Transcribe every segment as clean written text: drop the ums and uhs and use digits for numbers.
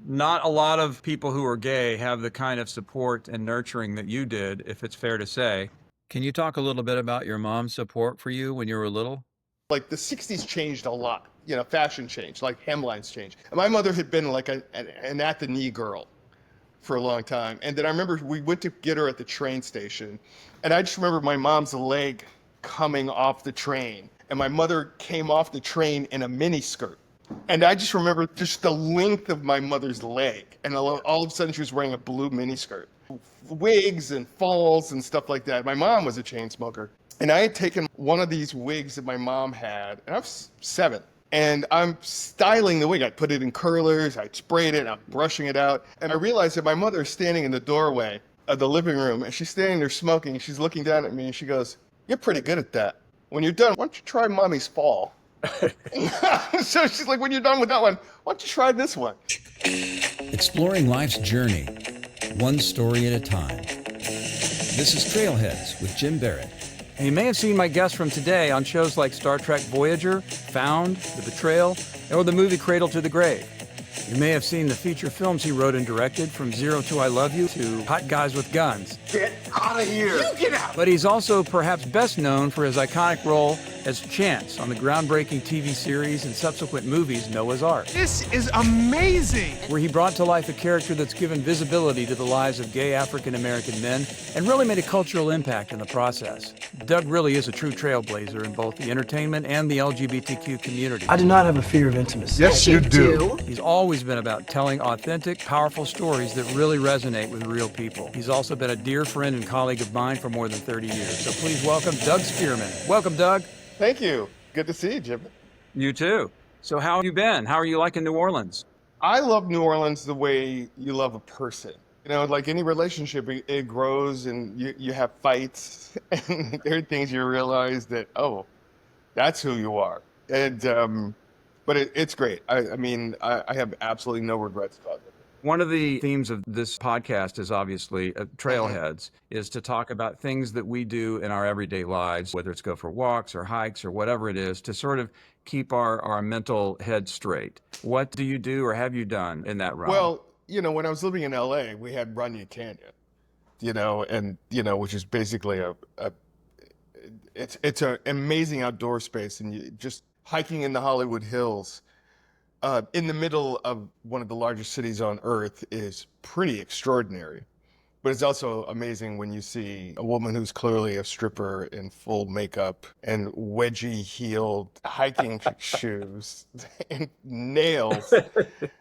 Not a lot of people who are gay have the kind of support and nurturing that you did, if it's fair to say. Can you talk a little bit about your mom's support for you when you were little? Like the 60s changed a lot. Fashion changed, like hemlines changed. And my mother had been like an at-the-knee girl for a long time. And then I remember we went to get her at the train station. And I just remember my mom's leg coming off the train. And my mother came off the train in a mini skirt. And I just remember just the length of my mother's leg. And all of a sudden she was wearing a blue mini skirt. Wigs and falls and stuff like that. My mom was a chain smoker. And I had taken one of these wigs that my mom had, and I was 7. And I'm styling the wig. I put it in curlers, I sprayed it, I'm brushing it out. And I realized that my mother is standing in the doorway of the living room, and she's standing there smoking, and she's looking down at me, and she goes, "You're pretty good at that. When you're done, why don't you try Mommy's fall?" So she's like, "When you're done with that one, why don't you try this one?" Exploring life's journey, one story at a time. This is Trailheads with Jim Barrett. And you may have seen my guests from today on shows like Star Trek Voyager, Found, The Betrayal, or the movie Cradle to the Grave. You may have seen the feature films he wrote and directed, from Zero to I Love You to Hot Guys with Guns. Get out of here! You get out! But he's also perhaps best known for his iconic role as Chance on the groundbreaking TV series and subsequent movies Noah's Ark. This is amazing! Where he brought to life a character that's given visibility to the lives of gay African-American men and really made a cultural impact in the process. Doug really is a true trailblazer in both the entertainment and the LGBTQ community. I do not have a fear of intimacy. Yes, you do. He's always been about telling authentic, powerful stories that really resonate with real people. He's also been a dear friend and colleague of mine for more than 30 years. So please welcome Doug Spearman. Welcome, Doug. Thank you. Good to see you, Jim. You too. So how have you been? How are you liking New Orleans? I love New Orleans the way you love a person. Like any relationship, it grows and you have fights and there are things you realize that, oh, that's who you are. And, but it's great. I have absolutely no regrets about it. One of the themes of this podcast is obviously Trailheads, is to talk about things that we do in our everyday lives, whether it's go for walks or hikes or whatever it is, to sort of keep our mental head straight. What do you do or have you done in that realm? Well, when I was living in LA, we had Runyon Canyon, which is basically it's an amazing outdoor space, and you just hiking in the Hollywood Hills. In the middle of one of the largest cities on earth is pretty extraordinary. But it's also amazing when you see a woman who's clearly a stripper in full makeup and wedgie-heeled hiking shoes and nails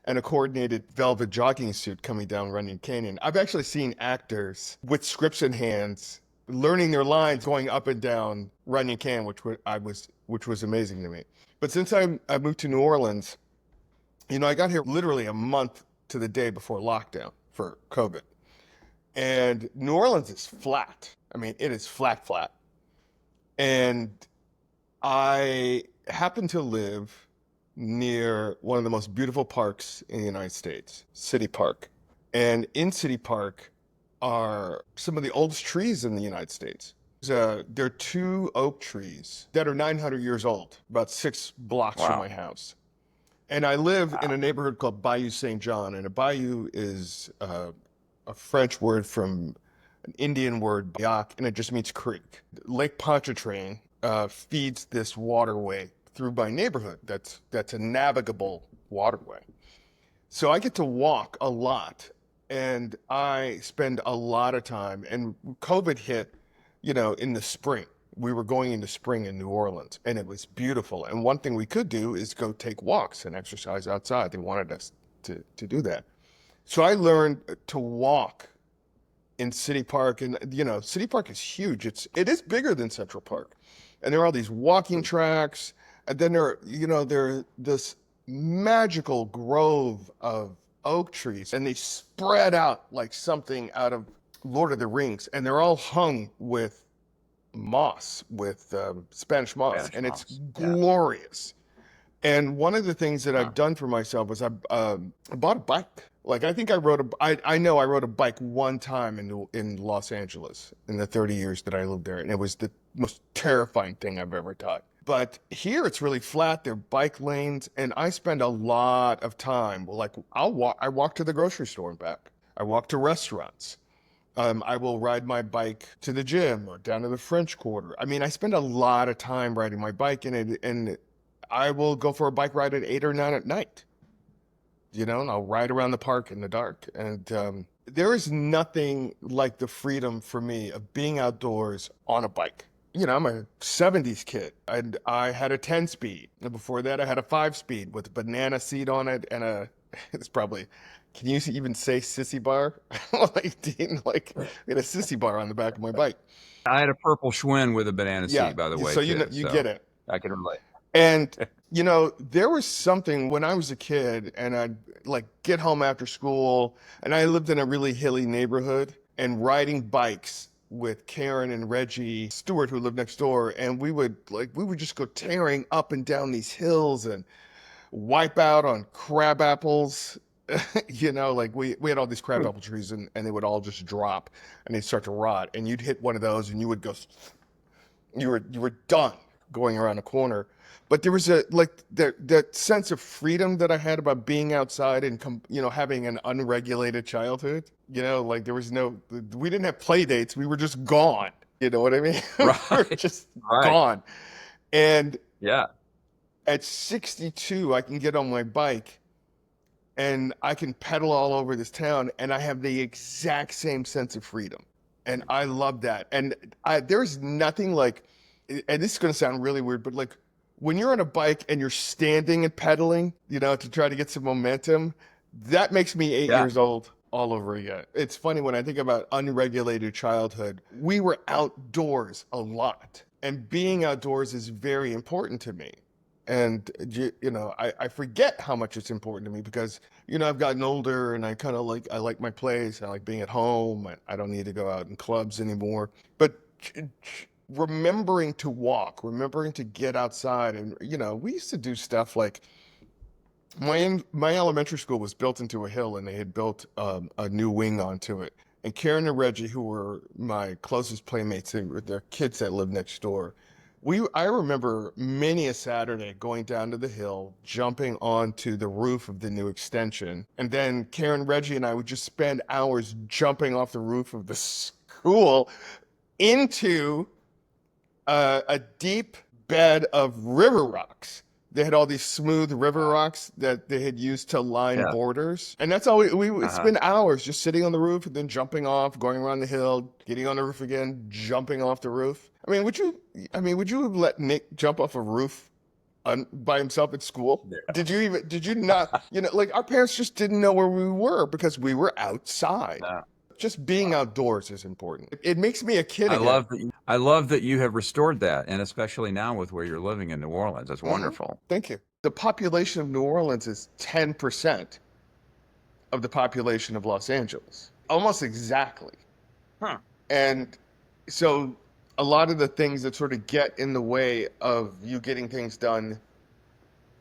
and a coordinated velvet jogging suit coming down Runyon Canyon. I've actually seen actors with scripts in hands learning their lines going up and down Runyon Canyon, which was amazing to me. But since I moved to New Orleans, I got here literally a month to the day before lockdown for COVID. And New Orleans is flat. I mean, it is flat. And I happen to live near one of the most beautiful parks in the United States, City Park. And in City Park are some of the oldest trees in the United States. There are 2 oak trees that are 900 years old, about 6 blocks from my house. And I live in a neighborhood called Bayou St. John, and a bayou is a French word from an Indian word, bayak, and it just means creek. Lake Pontchartrain feeds this waterway through my neighborhood. That's a navigable waterway. So I get to walk a lot, and I spend a lot of time. And COVID hit, in the spring. We were going into spring in New Orleans, and it was beautiful. And one thing we could do is go take walks and exercise outside. They wanted us to do that. So I learned to walk in City Park, and City Park is huge. It is bigger than Central Park, and there are all these walking tracks, and then there this magical grove of oak trees, and they spread out like something out of Lord of the Rings, and they're all hung with moss, with Spanish moss, and it's glorious. And one of the things that I've done for myself was I bought a bike. Like, I think I rode a bike one time in Los Angeles in the 30 years that I lived there, and it was the most terrifying thing I've ever done. But here it's really flat. There are bike lanes, and I spend a lot of time. Well, like I walk to the grocery store and back. I walk to restaurants. I will ride my bike to the gym or down to the French Quarter. I mean, I spend a lot of time riding my bike, and I will go for a bike ride at 8 or 9 at night. And I'll ride around the park in the dark. And there is nothing like the freedom for me of being outdoors on a bike. I'm a 70s kid, and I had a 10-speed. And before that, I had a 5-speed with a banana seat on it and it's probably, can you even say sissy bar? Like, Dean, like, I had a sissy bar on the back of my bike. I had a purple Schwinn with a banana seat, by the way. So you get it. I can relate. And, there was something when I was a kid and I'd like get home after school, and I lived in a really hilly neighborhood, and riding bikes with Karen and Reggie Stewart, who lived next door, and we would just go tearing up and down these hills and wipe out on crab apples. Like we had all these crab apple trees, and they would all just drop and they'd start to rot, and you'd hit one of those and you would go, you were done going around a corner. But there was that sense of freedom that I had about being outside and having an unregulated childhood. Like there was we didn't have play dates. We were just gone. You know what I mean? Right. We were just gone. And yeah, at 62, I can get on my bike and I can pedal all over this town, and I have the exact same sense of freedom. And I love that. And there's nothing like, and this is going to sound really weird, but like, when you're on a bike and you're standing and pedaling, to try to get some momentum, that makes me 8 years old all over again. It's funny when I think about unregulated childhood, we were outdoors a lot, and being outdoors is very important to me. And, I forget how much it's important to me because, I've gotten older, and I like my place. I like being at home. I don't need to go out in clubs anymore. But remembering to walk, remembering to get outside. And, we used to do stuff like my elementary school was built into a hill, and they had built a new wing onto it. And Karen and Reggie, who were my closest playmates, they're kids that lived next door. I remember many a Saturday going down to the hill, jumping onto the roof of the new extension. And then Karen, Reggie, and I would just spend hours jumping off the roof of the school into a deep bed of river rocks. They had all these smooth river rocks that they had used to line borders. And that's all we would spend hours just sitting on the roof and then jumping off, going around the hill, getting on the roof again, jumping off the roof. Would you have let Nick jump off a roof by himself at school? Yeah. Did you not, like our parents just didn't know where we were because we were outside. No. Just being outdoors is important. It makes me a kid again. I love that you have restored that, and especially now with where you're living in New Orleans. That's wonderful. Thank you. The population of New Orleans is 10% of the population of Los Angeles, almost exactly. Huh. And so a lot of the things that sort of get in the way of you getting things done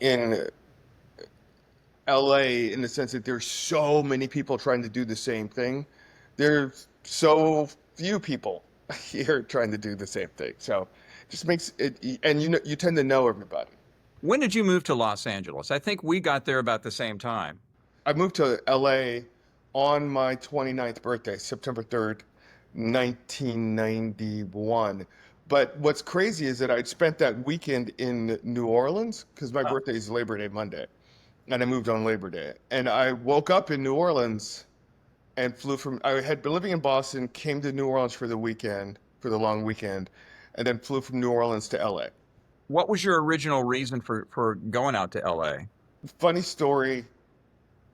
in LA, in the sense that there's so many people trying to do the same thing, there's so few people here trying to do the same thing. So it just makes it, and you tend to know everybody. When did you move to Los Angeles? I think we got there about the same time. I moved to LA on my 29th birthday, September 3rd, 1991. But what's crazy is that I'd spent that weekend in New Orleans because my birthday is Labor Day Monday, and I moved on Labor Day. And I woke up in New Orleans and I had been living in Boston, came to New Orleans for the weekend, for the long weekend, and then flew from New Orleans to LA. What was your original reason for going out to LA? Funny story.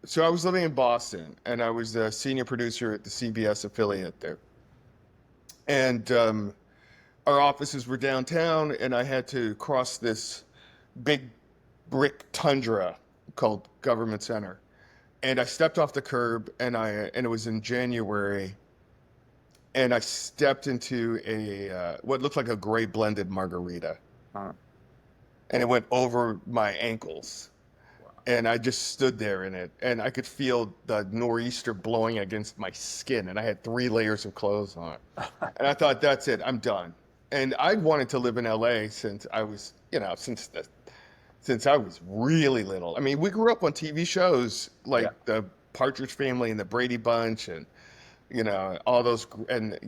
So I was living in Boston, and I was the senior producer at the CBS affiliate there. And our offices were downtown, and I had to cross this big brick tundra called Government Center. And I stepped off the curb, and it was in January, and I stepped into a what looked like a gray blended margarita. And it went over my ankles. Wow. And I just stood there in it, and I could feel the nor'easter blowing against my skin, and I had 3 layers of clothes on. And I thought, that's it, I'm done. And I wanted to live in LA since I was, since I was really little. I mean, we grew up on TV shows like the Partridge Family and the Brady Bunch and, all those, and,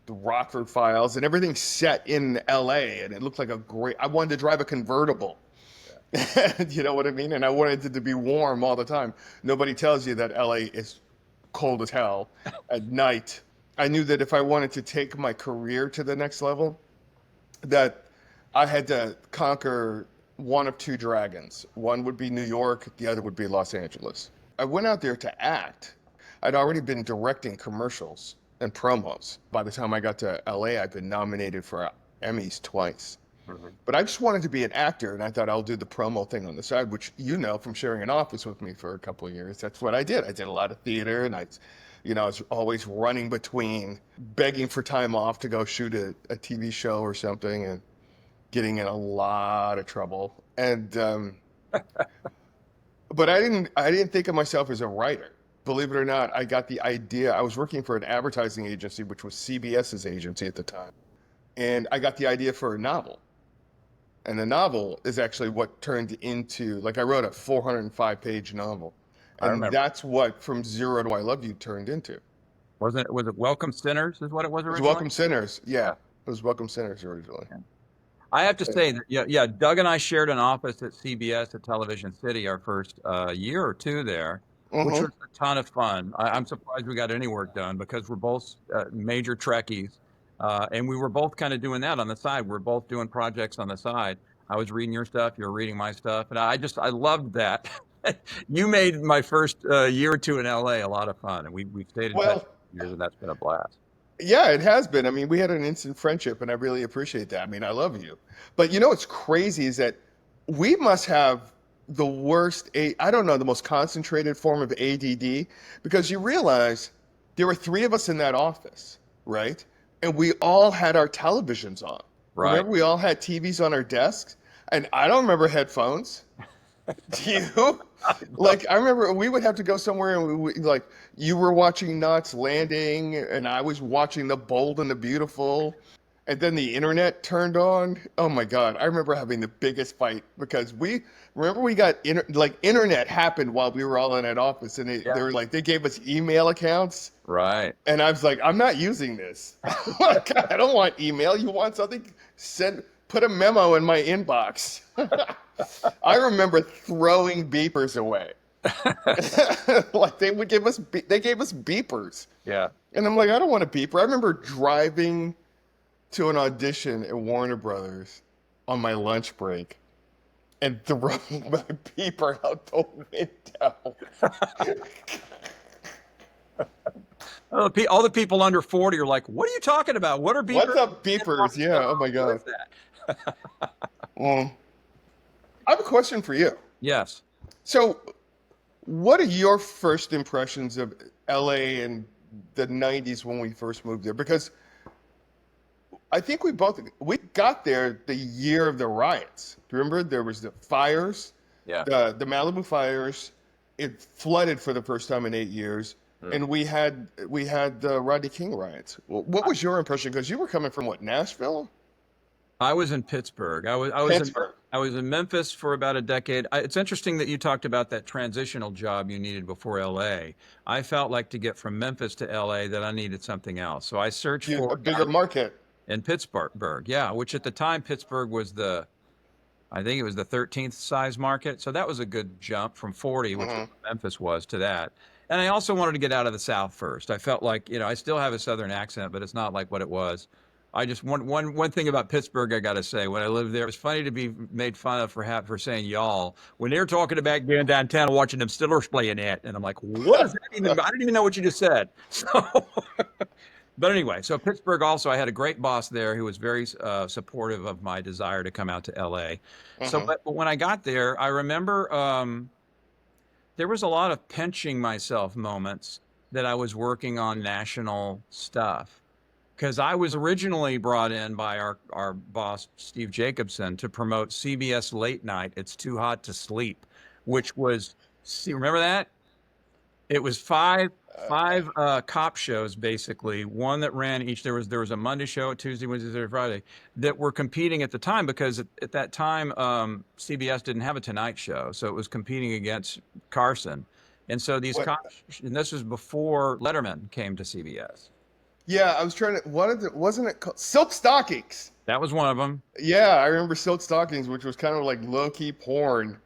the Rockford Files and everything set in LA. And it looked like I wanted to drive a convertible. You know what I mean? And I wanted it to be warm all the time. Nobody tells you that LA is cold as hell at night. I knew that if I wanted to take my career to the next level, that I had to conquer one of two dragons. One would be New York, the other would be Los Angeles. I went out there to act. I'd already been directing commercials and promos. By the time I got to LA, I'd been nominated for Emmys twice. But I just wanted to be an actor, and I thought I'll do the promo thing on the side, which from sharing an office with me for a couple of years. That's what I did. I did a lot of theater, and I was always running between begging for time off to go shoot a TV show or something and getting in a lot of trouble. And but I didn't think of myself as a writer. Believe it or not, I got the idea. I was working for an advertising agency, which was CBS's agency at the time. And I got the idea for a novel. And the novel is actually what turned into, I wrote a 405-page novel. And that's what From Zero to I Love You turned into. Was it Welcome Sinners is what it was originally? It was Welcome Sinners, yeah. It was Welcome Sinners originally. Yeah. I have to say that, Doug and I shared an office at CBS at Television City our first year or two there, which was a ton of fun. I'm surprised we got any work done because we're both major Trekkies. And we were both kind of doing that on the side. We're both doing projects on the side. I was reading your stuff, you were reading my stuff. And I loved that. You made my first year or two in LA a lot of fun. And we've stayed in touch for years, and that's been a blast. Yeah, it has been. I mean, we had an instant friendship, and I really appreciate that. I mean, I love you. But what's crazy is that we must have the worst, the most concentrated form of ADD, because you realize there were three of us in that office, right? And we all had our televisions on. Right. Remember, we all had TVs on our desks, and I don't remember headphones. Do you? I remember we would have to go somewhere, and you were watching Knots Landing, and I was watching The Bold and the Beautiful, and then the internet turned on. Oh my God! I remember having the biggest fight because we got internet happened while we were all in that office, and they were they gave us email accounts. Right. And I was like, I'm not using this. I don't want email. You want something? Put a memo in my inbox. I remember throwing beepers away. They gave us beepers. Yeah. And I'm like, I don't want a beeper. I remember driving to an audition at Warner Brothers on my lunch break and throwing my beeper out the window. All the people under 40 are like, what are you talking about? What are beepers? What's up, beepers? Yeah, oh my God. I have a question for you. Yes. So, what are your first impressions of LA in the 90s when we first moved there? Because I think we got there the year of the riots. Do you remember? There was the fires, the Malibu fires. It flooded for the first time in 8 years. And we had the Rodney King riots. Well, what was your impression? Because you were coming from Nashville? I was in Pittsburgh. I was in Memphis for about a decade. It's interesting that you talked about that transitional job you needed before LA. I felt like to get from Memphis to LA that I needed something else. So I searched for a bigger market in Pittsburgh. Yeah, which at the time Pittsburgh was I think it was the 13th size market. So that was a good jump from 40, which Memphis was, to that. And I also wanted to get out of the South first. I felt like, I still have a Southern accent, but it's not like what it was. I just, one thing about Pittsburgh, I got to say, when I lived there, it was funny to be made fun of for saying y'all. When they were talking about going downtown and watching them Steelers playing it, and I'm like, what is that even? I didn't even know what you just said. So, but anyway, so Pittsburgh also, I had a great boss there who was very supportive of my desire to come out to LA. So, but when I got there, I remember there was a lot of pinching myself moments that I was working on national stuff. Because I was originally brought in by our boss, Steve Jacobson, to promote CBS Late Night, It's Too Hot to Sleep, which was, remember that? It was 5 five cop shows, basically. One that ran each. There was a Monday show, a Tuesday, Wednesday, Thursday, Friday, that were competing at the time, because at that time CBS didn't have a Tonight Show, so it was competing against Carson. And so these What? and this was before Letterman came to CBS. Yeah, I was trying to. Wasn't it called Silk Stockings? That was one of them. Yeah, I remember Silk Stockings, which was kind of like low-key porn.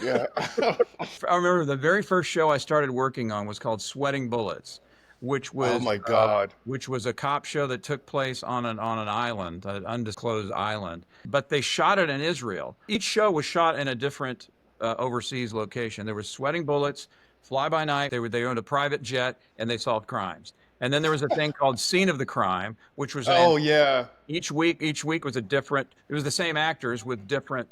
Yeah. I remember the very first show I started working on was called Sweating Bullets, which was Oh my God. which was a cop show that took place on an island, an undisclosed island. But they shot it in Israel. Each show was shot in a different overseas location. There was Sweating Bullets, Fly By Night. They owned a private jet and they solved crimes. And then there was a thing called Scene of the Crime, which was Oh yeah. each week was a different. It was the same actors with different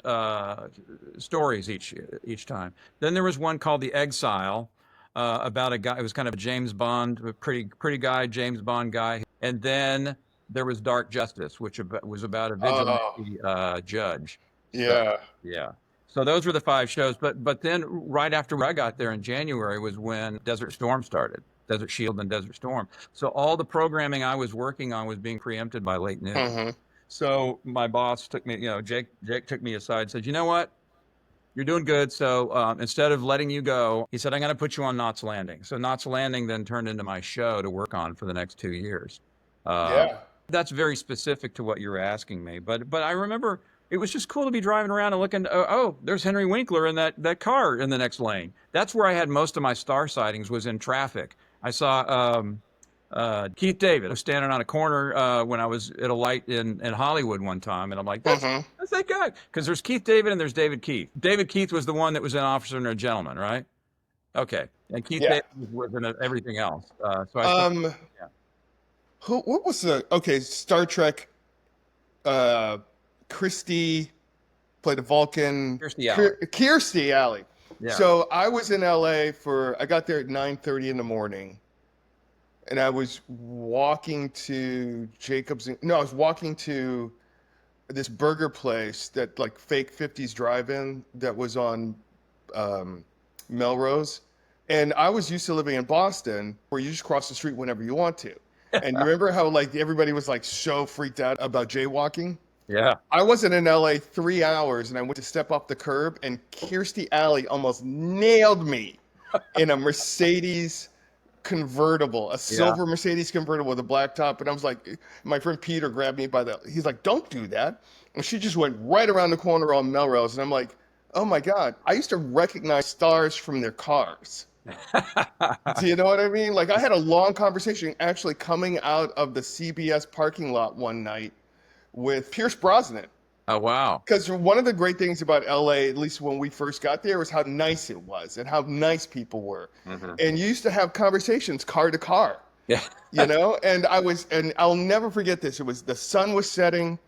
stories each time. Then there was one called The Exile, about a guy. It was kind of a James Bond, a pretty guy, James Bond guy. And then there was Dark Justice, which was about a vigilante judge. Yeah. So, yeah. So those were the five shows. But then right after I got there in January was when Desert Storm started. Desert Shield and Desert Storm. So all the programming I was working on was being preempted by late news. Mm-hmm. So my boss took me, Jake took me aside and said, you know what? You're doing good. So instead of letting you go, he said, I'm going to put you on Knots Landing. So Knots Landing then turned into my show to work on for the next 2 years. Yeah. That's very specific to what you were asking me. But I remember it was just cool to be driving around and looking, oh, there's Henry Winkler in that car in the next lane. That's where I had most of my star sightings, was in traffic. I saw Keith David. I was standing on a corner when I was at a light in Hollywood one time, and I'm like, that's that guy. Because there's Keith David and there's David Keith. David Keith was the one that was an Officer and a Gentleman, right? Okay. And Keith David was in everything else. What was Star Trek, Christy played a Vulcan. Kirstie Alley. Yeah. So I was in LA I got there at 9:30 in the morning, and I was walking to I was walking to this burger place that like fake 50s drive-in that was on Melrose. And I was used to living in Boston, where you just cross the street whenever you want to. And you remember how like everybody was like so freaked out about jaywalking? Yeah. I wasn't in LA 3 hours, and I went to step off the curb, and Kirstie Alley almost nailed me in a Mercedes convertible, a silver Mercedes convertible with a black top. And I was like, my friend Peter grabbed me he's like, don't do that. And she just went right around the corner on Melrose. And I'm like, oh my God, I used to recognize stars from their cars. Do you know what I mean? Like, I had a long conversation actually coming out of the CBS parking lot one night with Pierce Brosnan. Oh, wow. Because one of the great things about LA, at least when we first got there, was how nice it was and how nice people were. Mm-hmm. And you used to have conversations car to car. Yeah. And I'll never forget this. The sun was setting,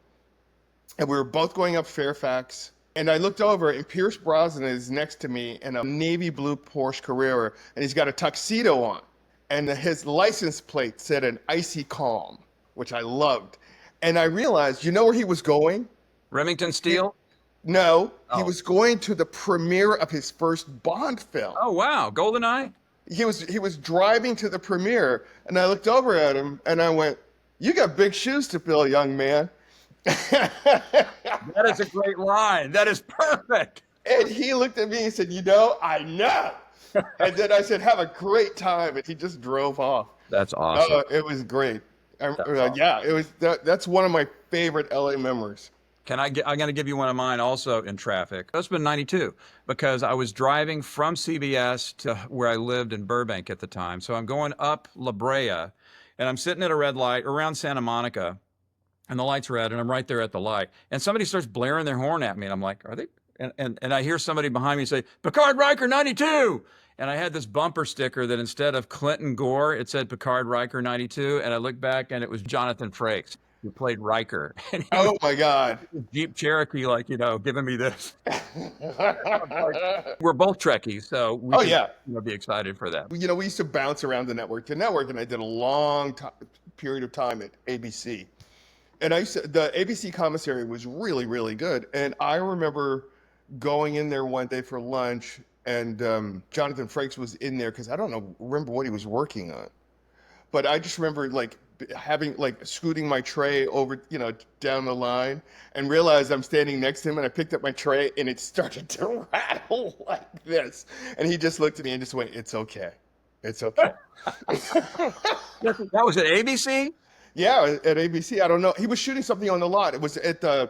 and we were both going up Fairfax. And I looked over, and Pierce Brosnan is next to me in a navy blue Porsche Carrera, and he's got a tuxedo on. And his license plate said an icy calm, which I loved. And I realized, you know where he was going? Remington Steele? No, he was going to the premiere of his first Bond film. Oh, wow. GoldenEye? He was driving to the premiere, and I looked over at him, and I went, you got big shoes to fill, young man. That is a great line. That is perfect. And he looked at me and said, I know. And then I said, have a great time. And he just drove off. That's awesome. It was great. Awesome. Yeah, it was. That's one of my favorite LA memories. I'm going to give you one of mine also in traffic. That's been 92, because I was driving from CBS to where I lived in Burbank at the time. So I'm going up La Brea, and I'm sitting at a red light around Santa Monica, and the light's red, and I'm right there at the light. And somebody starts blaring their horn at me, and I'm like, are they? And I hear somebody behind me say, Picard Riker 92! And I had this bumper sticker that instead of Clinton Gore, it said Picard Riker 92. And I looked back, and it was Jonathan Frakes, who played Riker. And oh my God. Jeep Cherokee, giving me this. We're both Trekkies, so we can be excited for that. We used to bounce around the network to network, and I did a long period of time at ABC. And the ABC commissary was really, really good. And I remember going in there one day for lunch, and Jonathan Frakes was in there because I don't remember what he was working on, but I just remember like having like scooting my tray over, down the line, and realized I'm standing next to him, and I picked up my tray and it started to rattle like this, and he just looked at me and just went, "It's okay, it's okay." That was at ABC? Yeah, at ABC. I don't know. He was shooting something on the lot. It was at the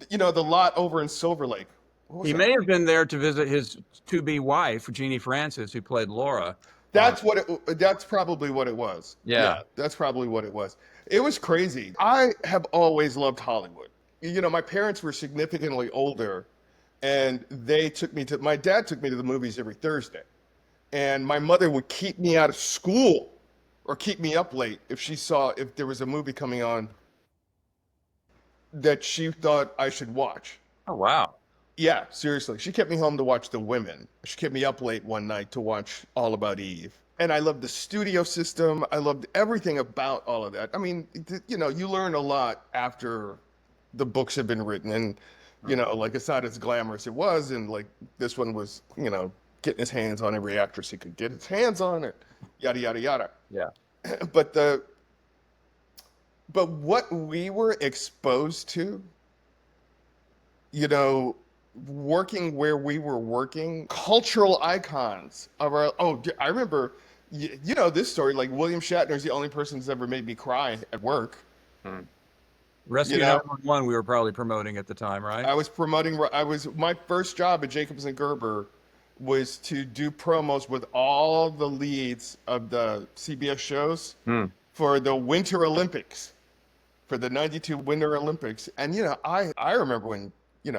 lot over in Silver Lake. What was He that? may have been there to visit his to-be wife, Jeannie Francis, who played Laura. That's probably what it was. Yeah. That's probably what it was. It was crazy. I have always loved Hollywood. My parents were significantly older, and my dad took me to the movies every Thursday. And my mother would keep me out of school or keep me up late if there was a movie coming on that she thought I should watch. Oh, wow. Yeah, seriously. She kept me home to watch The Women. She kept me up late one night to watch All About Eve. And I loved the studio system. I loved everything about all of that. I mean, you learn a lot after the books have been written. And, like, it's not as glamorous as it was. And, like, this one was, getting his hands on every actress he could get his hands on, it, yada, yada, yada. Yeah. But what we were exposed to, working where we were working, cultural icons of our. Oh, I remember, this story. Like William Shatner is the only person who's ever made me cry at work. Rescue 911 we were probably promoting at the time, right? My first job at Jacobs and Gerber was to do promos with all the leads of the CBS shows for the Winter Olympics, for the '92 Winter Olympics. And I remember when.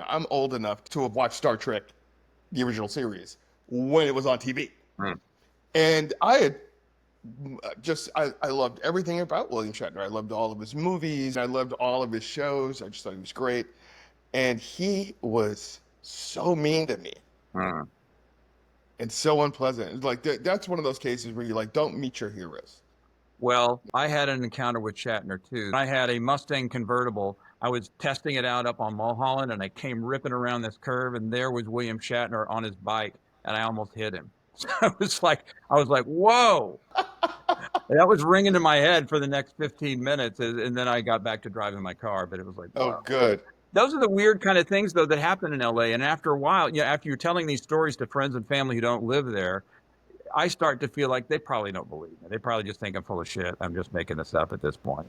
I'm old enough to have watched Star Trek, the original series, when it was on TV. And I had I loved everything about William Shatner. I loved all of his movies. I loved all of his shows. I just thought he was great. And he was so mean to me. And so unpleasant. Like, that's one of those cases where you're like, don't meet your heroes. Well, I had an encounter with Shatner, too. I had a Mustang convertible. I was testing it out up on Mulholland, and I came ripping around this curve, and there was William Shatner on his bike, and I almost hit him. So I was like, whoa. That was ringing in my head for the next 15 minutes, and then I got back to driving my car, but it was like, wow. Oh, good. Those are the weird kind of things, though, that happen in LA. And after a while, after you're telling these stories to friends and family who don't live there, I start to feel like they probably don't believe me. They probably just think I'm full of shit. I'm just making this up at this point.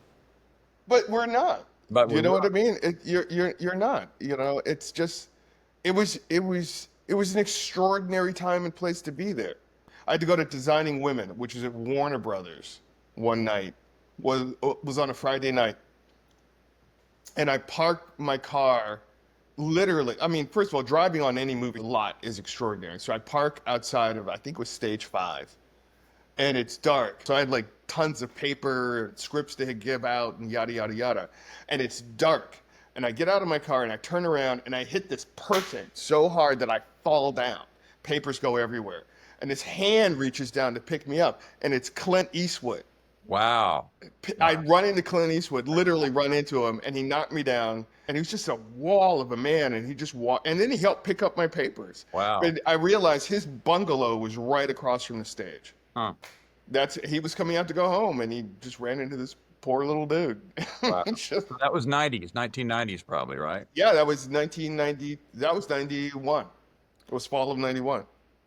But we're not. But you know what I mean? You're not. It's just it was an extraordinary time and place to be there. I had to go to Designing Women, which is at Warner Brothers one night. Was on a Friday night. And I parked my car literally. I mean, first of all, driving on any movie lot is extraordinary. So I park outside of, I think it was Stage 5. And it's dark. So I had like tons of paper, scripts to give out, and yada, yada, yada. And it's dark. And I get out of my car and I turn around and I hit this person so hard that I fall down. Papers go everywhere. And his hand reaches down to pick me up. And it's Clint Eastwood. Wow. I run into Clint Eastwood, literally run into him, and he knocked me down. And he was just a wall of a man, and he just walked. And then he helped pick up my papers. Wow. And I realized his bungalow was right across from the stage. Huh. He was coming out to go home, and he just ran into this poor little dude. Wow. So that was 1990s probably, right? Yeah, that was 1990. That was 91. It was fall of 91.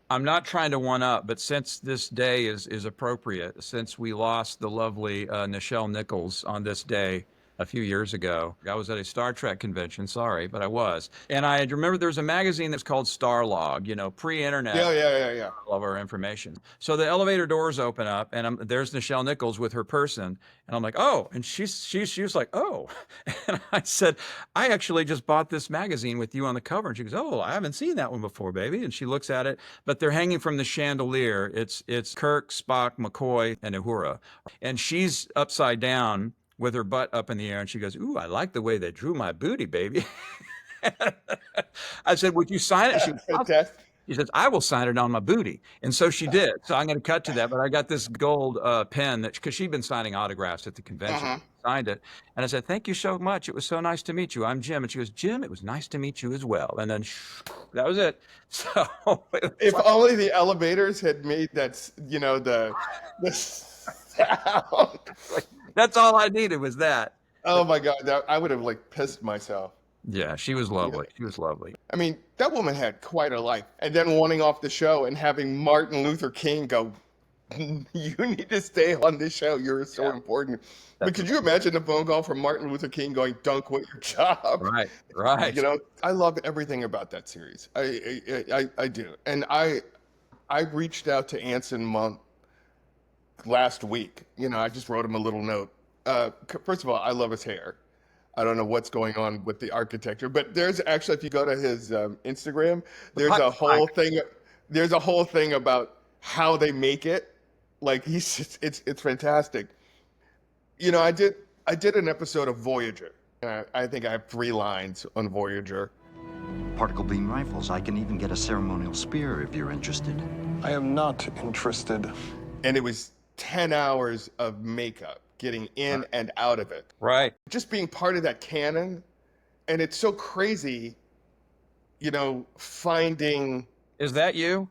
I'm not trying to one up, but since this day is appropriate, since we lost the lovely Nichelle Nichols on this day a few years ago, I was at a Star Trek convention, sorry, but I was. And I remember there was a magazine that's called Starlog, pre-internet. Yeah. All of our information. So the elevator doors open up, and there's Nichelle Nichols with her person, and I'm like, oh, and she was like, oh, and I said, I actually just bought this magazine with you on the cover, and she goes, oh, I haven't seen that one before, baby, and she looks at it, but they're hanging from the chandelier. It's Kirk, Spock, McCoy, and Uhura, and she's upside down with her butt up in the air, and she goes, ooh, I like the way they drew my booty, baby. I said, would you sign it? She says, I will sign it on my booty. And so she did. So I'm going to cut to that. But I got this gold pen because she'd been signing autographs at the convention. Signed it. And I said, thank you so much. It was so nice to meet you. I'm Jim. And she goes, Jim, it was nice to meet you as well. And then That was it. So If only the elevators had made that, the sound. that's all I needed was that. Oh my God, I would have like pissed myself. Yeah, she was lovely. She was lovely. I mean, that woman had quite a life. And then wanting off the show and having Martin Luther King go, you need to stay on this show. You're so important. But could you imagine a phone call from Martin Luther King going, don't quit your job? Right. I love everything about that series. I do. And I reached out to Anson Monk last week. I just wrote him a little note. First of all, I love his hair. I don't know what's going on with the architecture, but there's actually, if you go to his Instagram, there's a whole thing. There's a whole thing about how they make it. Like it's fantastic. I did an episode of Voyager. I think I have 3 lines on Voyager. Particle beam rifles. I can even get a ceremonial spear if you're interested. I am not interested. And it was 10 hours of makeup, getting in and out of it. Right. Just being part of that canon. And it's so crazy, finding... Is that you?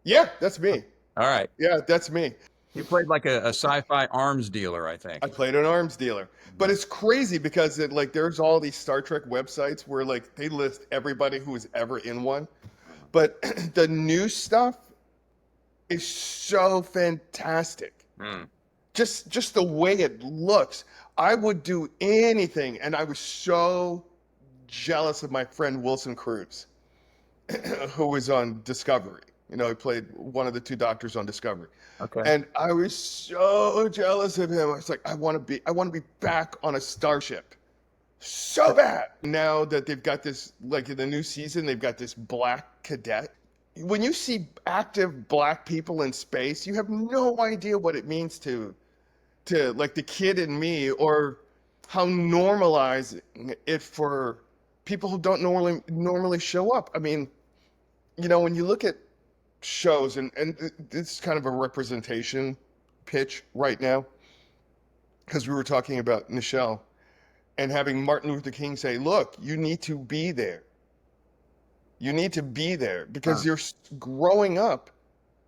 Yeah, that's me. All right. Yeah, that's me. You played like a sci-fi arms dealer, I think. I played an arms dealer. But it's crazy because there's all these Star Trek websites where they list everybody who was ever in one. But the new stuff is so fantastic. Just the way it looks. I would do anything, and I was so jealous of my friend Wilson Cruz, who was on Discovery. He played one of the 2 doctors on Discovery. Okay. And I was so jealous of him. I was like, I want to be back on a starship. So bad. Now that they've got this, like in the new season, they've got this black cadet. When you see active black people in space, you have no idea what it means to like the kid in me, or how normalizing it for people who don't normally show up. I mean, when you look at shows, and this is kind of a representation pitch right now, because we were talking about Nichelle and having Martin Luther King say, look, you need to be there. You need to be there because you're growing up.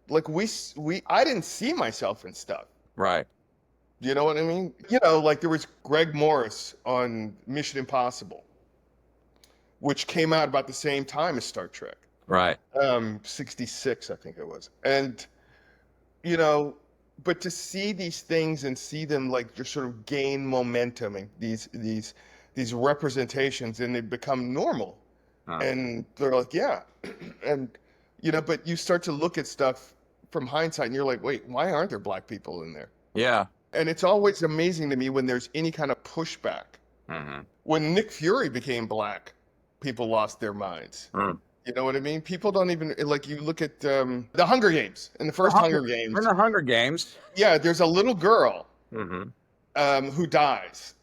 Like I didn't see myself in stuff. Right. You know what I mean? Like there was Greg Morris on Mission Impossible, which came out about the same time as Star Trek. Right. 66, I think it was. And, but to see these things and see them like just sort of gain momentum and these representations, and they become normal. And they're like, yeah. And, but you start to look at stuff from hindsight and you're like, wait, why aren't there black people in there? Yeah. And it's always amazing to me when there's any kind of pushback. When Nick Fury became black, people lost their minds. You know what I mean? People don't even, like, you look at the Hunger Games, in the first Hunger Games. In the Hunger Games. Yeah, there's a little girl who dies,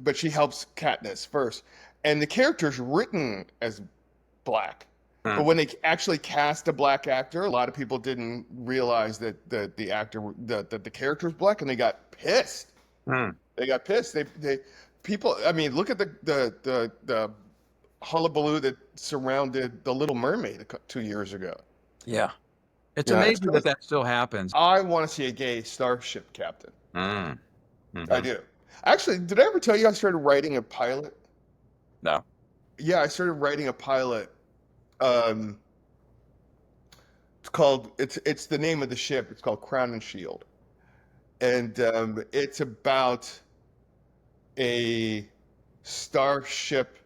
but she helps Katniss first. And the character's written as black. But when they actually cast a black actor, a lot of people didn't realize that the actor, that the character was black, and they got pissed. They got pissed. People, I mean, look at the hullabaloo that surrounded The Little Mermaid 2 years ago. Yeah. It's amazing that still happens. I want to see a gay starship captain. I do. Actually, did I ever tell you I started writing a pilot? No. Yeah, I started writing a pilot. It's called, it's the name of the ship. It's called Crown and Shield. And it's about a starship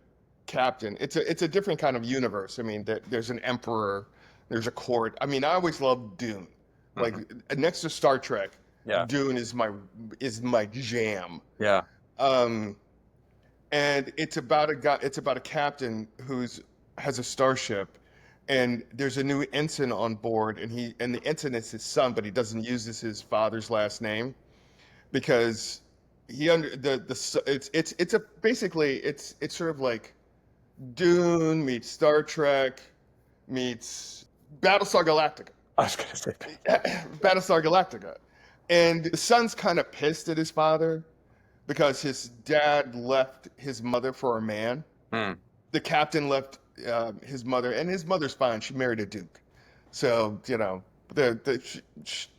captain. It's a different kind of universe. I mean, there's an emperor, there's a court. I mean, I always loved Dune. Like next to Star Trek, Dune is my jam. Yeah. And it's about a captain has a starship, and there's a new ensign on board, and the ensign is his son, but he doesn't use his father's last name because it's sort of like Dune meets Star Trek meets Battlestar Galactica. I was going to say Battlestar Galactica. And the son's kind of pissed at his father because his dad left his mother for a man. The captain left his mother, and his mother's fine. She married a duke, so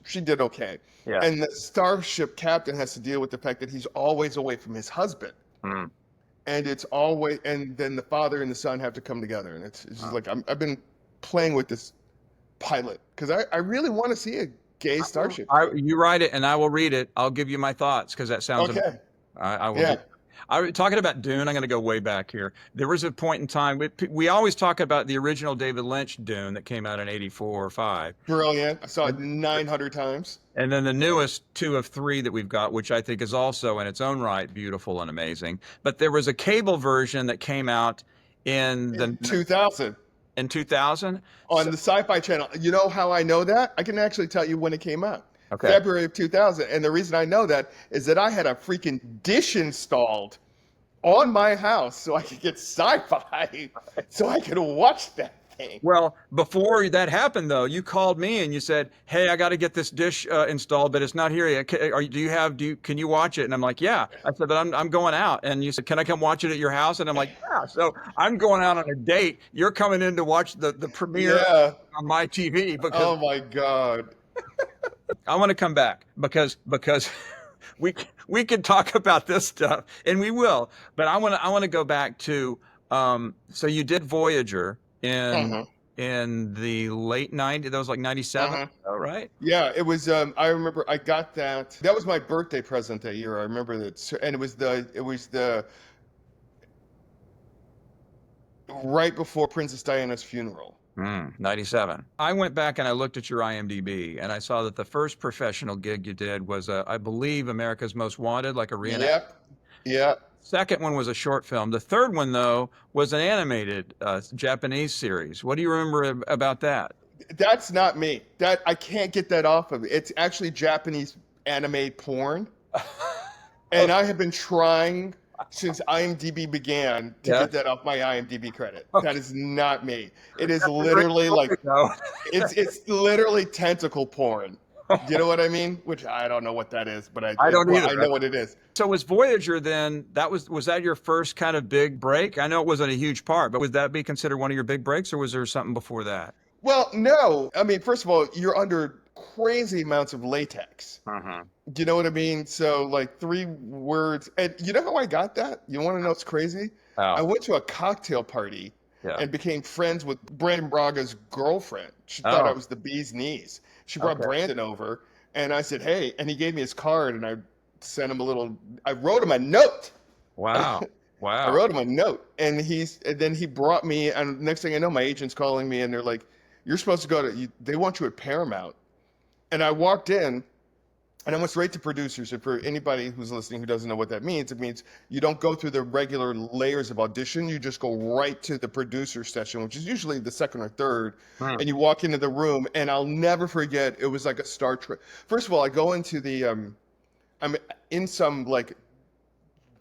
she did okay. Yeah. And the starship captain has to deal with the fact that he's always away from his husband. And it's always, and then the father and the son have to come together, and it's just like I've been playing with this pilot because I really want to see a gay starship. You write it, and I will read it. I'll give you my thoughts because that sounds okay. I will. Yeah. Talking about Dune, I'm going to go way back here. There was a point in time, we always talk about the original David Lynch Dune that came out in 84 or 5. Brilliant. I saw it 900 times. And then the newest 2 of 3 that we've got, which I think is also in its own right beautiful and amazing. But there was a cable version that came out in 2000. In 2000? On the Sci-Fi Channel. You know how I know that? I can actually tell you when it came out. Okay. February of 2000. And the reason I know that is that I had a freaking dish installed on my house so I could get sci-fi, so I could watch that thing. Well, before that happened, though, you called me and you said, "Hey, I got to get this dish installed, but it's not here yet. Can you watch it?" And I'm like, "Yeah." I said, "But I'm going out." And you said, "Can I come watch it at your house?" And I'm like, "Yeah." So I'm going out on a date. You're coming in to watch the premiere on my TV because. Oh my God. I want to come back because we can talk about this stuff, and we will. But I want to go back to so you did Voyager in the late 90s. That was like 97. Oh, right? Yeah, it was. I remember I got that. That was my birthday present that year. I remember that, and it was the right before Princess Diana's funeral. 97. I went back and I looked at your IMDb and I saw that the first professional gig you did was, I believe, America's Most Wanted, like a reenactment. Yep. Second one was a short film. The third one, though, was an animated Japanese series. What do you remember about that? That's not me. That I can't get that off of it. It's actually Japanese anime porn. And I have been trying since IMDb began to get that off my IMDb credit. Okay. That is not me. It is literally like it's literally tentacle porn. You know what I mean? Which I don't know what that is, but I don't either. I know what it is. So was Voyager then? Was that your first kind of big break? I know it wasn't a huge part, but would that be considered one of your big breaks, or was there something before that? Well, no. I mean, first of all, you're under crazy amounts of latex. Do you know what I mean? So like 3 words. And you know how I got that? You want to know what's crazy? Oh. I went to a cocktail party and became friends with Brandon Braga's girlfriend. She thought I was the bee's knees. She brought Brandon over and I said, "Hey," and he gave me his card and I sent him I wrote him a note. Wow. I wrote him a note and then he brought me, and next thing I know, my agent's calling me and they're like, "You're supposed to go they want you at Paramount." And I walked in, and I went straight to producers. And for anybody who's listening who doesn't know what that means, it means you don't go through the regular layers of audition. You just go right to the producer session, which is usually the second or third. And you walk into the room, and I'll never forget, it was like a Star Trek. First of all, I go into I'm in some like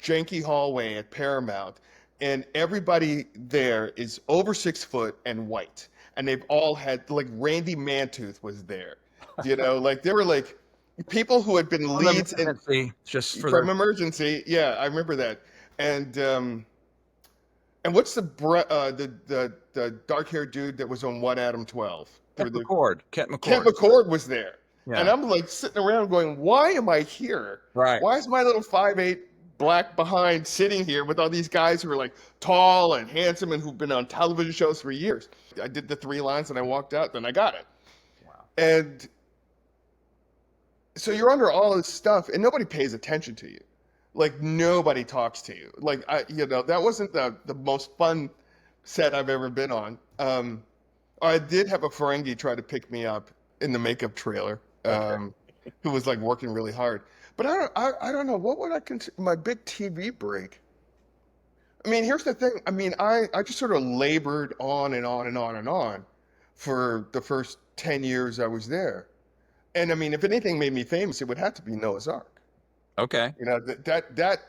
janky hallway at Paramount, and everybody there is over 6 foot and white. And they've all had, like, Randy Mantooth was there. You know, like there were like people who had been leads from Emergency. Yeah, I remember that. And what's the dark-haired dude that was on What Adam 12? Kent McCord. Kent McCord was there. Yeah. And I'm like sitting around going, "Why am I here? Right. Why is my little 5'8" black behind sitting here with all these guys who are like tall and handsome and who've been on television shows for years?" I did the 3 lines and I walked out, then I got it. Wow. And so you're under all this stuff and nobody pays attention to you. Like nobody talks to you. Like that wasn't the most fun set I've ever been on. I did have a Ferengi try to pick me up in the makeup trailer, who was like working really hard. But I don't know, what would I consider my big TV break? I mean, here's the thing. I mean, I just sort of labored on and on and on and on for the first 10 years I was there. And I mean, if anything made me famous, it would have to be Noah's Ark. Okay. You know, that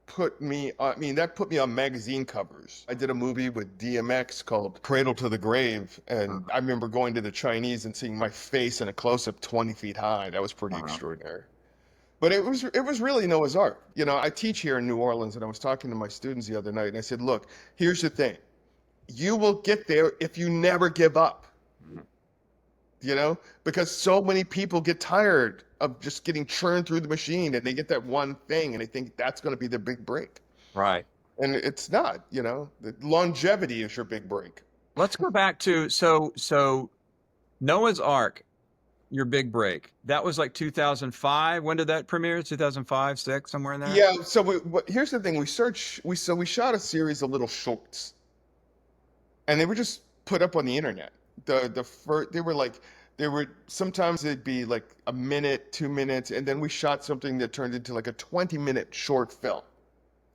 put me on magazine covers. I did a movie with DMX called Cradle to the Grave. And I remember going to the Chinese and seeing my face in a close-up 20 feet high. That was pretty extraordinary. But it was really Noah's Ark. You know, I teach here in New Orleans, and I was talking to my students the other night, and I said, "Look, here's the thing. you will get there if you never give up. You know, because so many people get tired of just getting churned through the machine, and they get that one thing and they think that's going to be their big break. Right. And it's not, you know, the longevity is your big break. Let's go back to so Noah's Ark, your big break. That was like 2005. When did that premiere? 2005, 6, somewhere in there? Yeah. So here's the thing: we shot a series of little shorts, and they were just put up on the internet. They were sometimes it'd be like a minute, 2 minutes, and then we shot something that turned into like a 20-minute short film.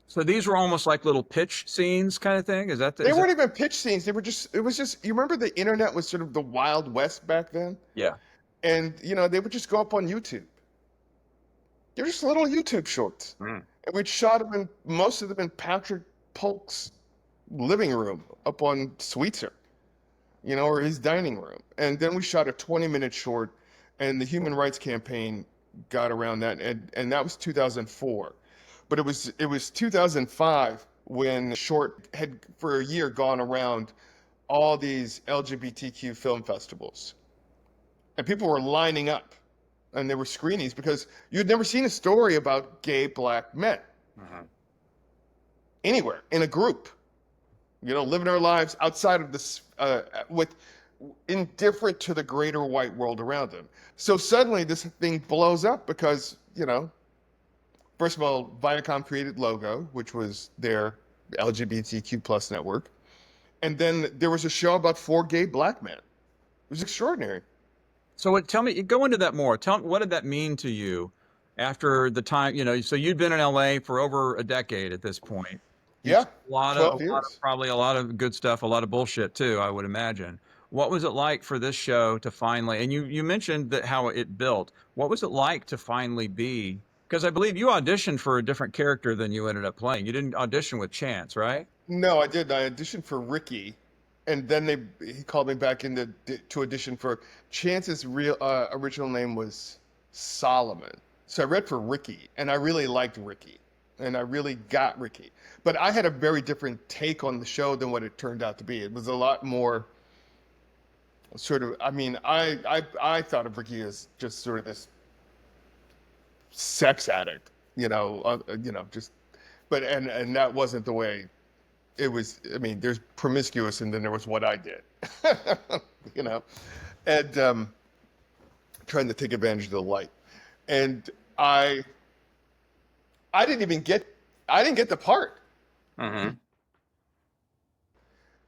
So these were almost like little pitch scenes kind of thing? Is that They weren't even pitch scenes. It was just, you remember the internet was sort of the Wild West back then? Yeah. And, you know, they would just go up on YouTube. They're just little YouTube shorts. And we'd shot them most of them in Patrick Polk's living room up on Sweetser, you know, or his dining room. And then we shot a 20-minute short, and the Human Rights Campaign got around that, and that was 2004. But it was 2005 when the short had for a year gone around all these LGBTQ film festivals. And people were lining up, and there were screenings because you'd never seen a story about gay black men anywhere in a group, you know, living our lives outside of this, indifferent to the greater white world around them. So suddenly this thing blows up because, you know, first of all, Viacom created Logo, which was their LGBTQ plus network. And then there was a show about 4 gay black men. It was extraordinary. So tell me, go into that more. What did that mean to you after the time, you know, so you'd been in LA for over a decade at this point. Yeah, Probably a lot of good stuff, a lot of bullshit too, I would imagine. What was it like for this show to finally, and you mentioned that how it built. What was it like to finally be, because I believe you auditioned for a different character than you ended up playing. You didn't audition with Chance, right? No, I did. I auditioned for Ricky, and then he called me back in to audition for Chance's original name was Solomon. So I read for Ricky, and I really liked Ricky, and I really got Ricky. But I had a very different take on the show than what it turned out to be. It was a lot more sort of, I mean, I thought of Ricky as just sort of this sex addict, just, but, and that wasn't the way it was. I mean, there's promiscuous and then there was what I did, and trying to take advantage of the light. And I didn't get the part. Mm-hmm.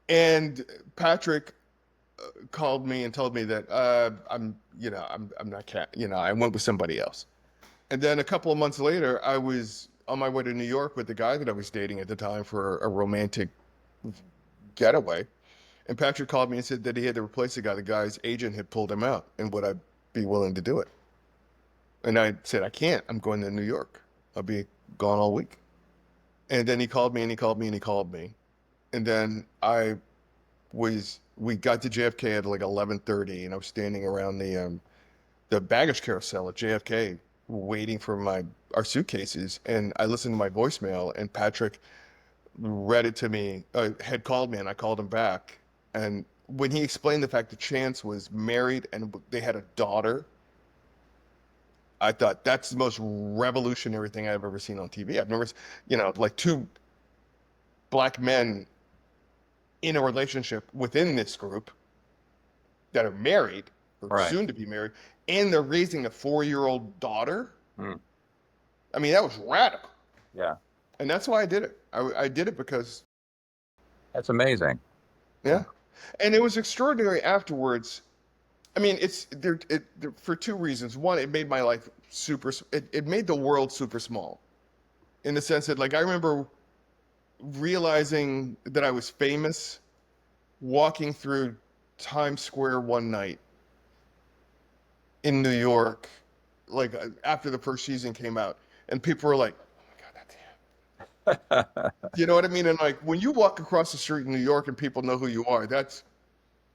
And Patrick called me and told me that I'm not I went with somebody else. And then a couple of months later, I was on my way to New York with the guy that I was dating at the time for a romantic getaway. And Patrick called me and said that he had to replace the guy. The guy's agent had pulled him out, and would I be willing to do it? And I said, I can't. I'm going to New York. I'll be gone all week. And then he called me and he called me and he called me. And then we got to JFK at like 11:30, and I was standing around the baggage carousel at JFK waiting for our suitcases. And I listened to my voicemail, and Patrick read it to me, had called me, and I called him back. And when he explained the fact that Chance was married and they had a daughter, I thought that's the most revolutionary thing I've ever seen on TV. I've never, like two black men in a relationship within this group that are married or right. soon to be married, and they're raising a 4-year-old daughter. I mean, that was radical. Yeah. And that's why I did it. I did it because. That's amazing. Yeah. And it was extraordinary afterwards. I mean, it's there for two reasons. One, it made my life it made the world super small, in the sense that, like, I remember realizing that I was famous walking through Times Square one night in New York, like after the first season came out, and people were like, "Oh my God, that's him." You know what I mean? And like, when you walk across the street in New York and people know who you are, that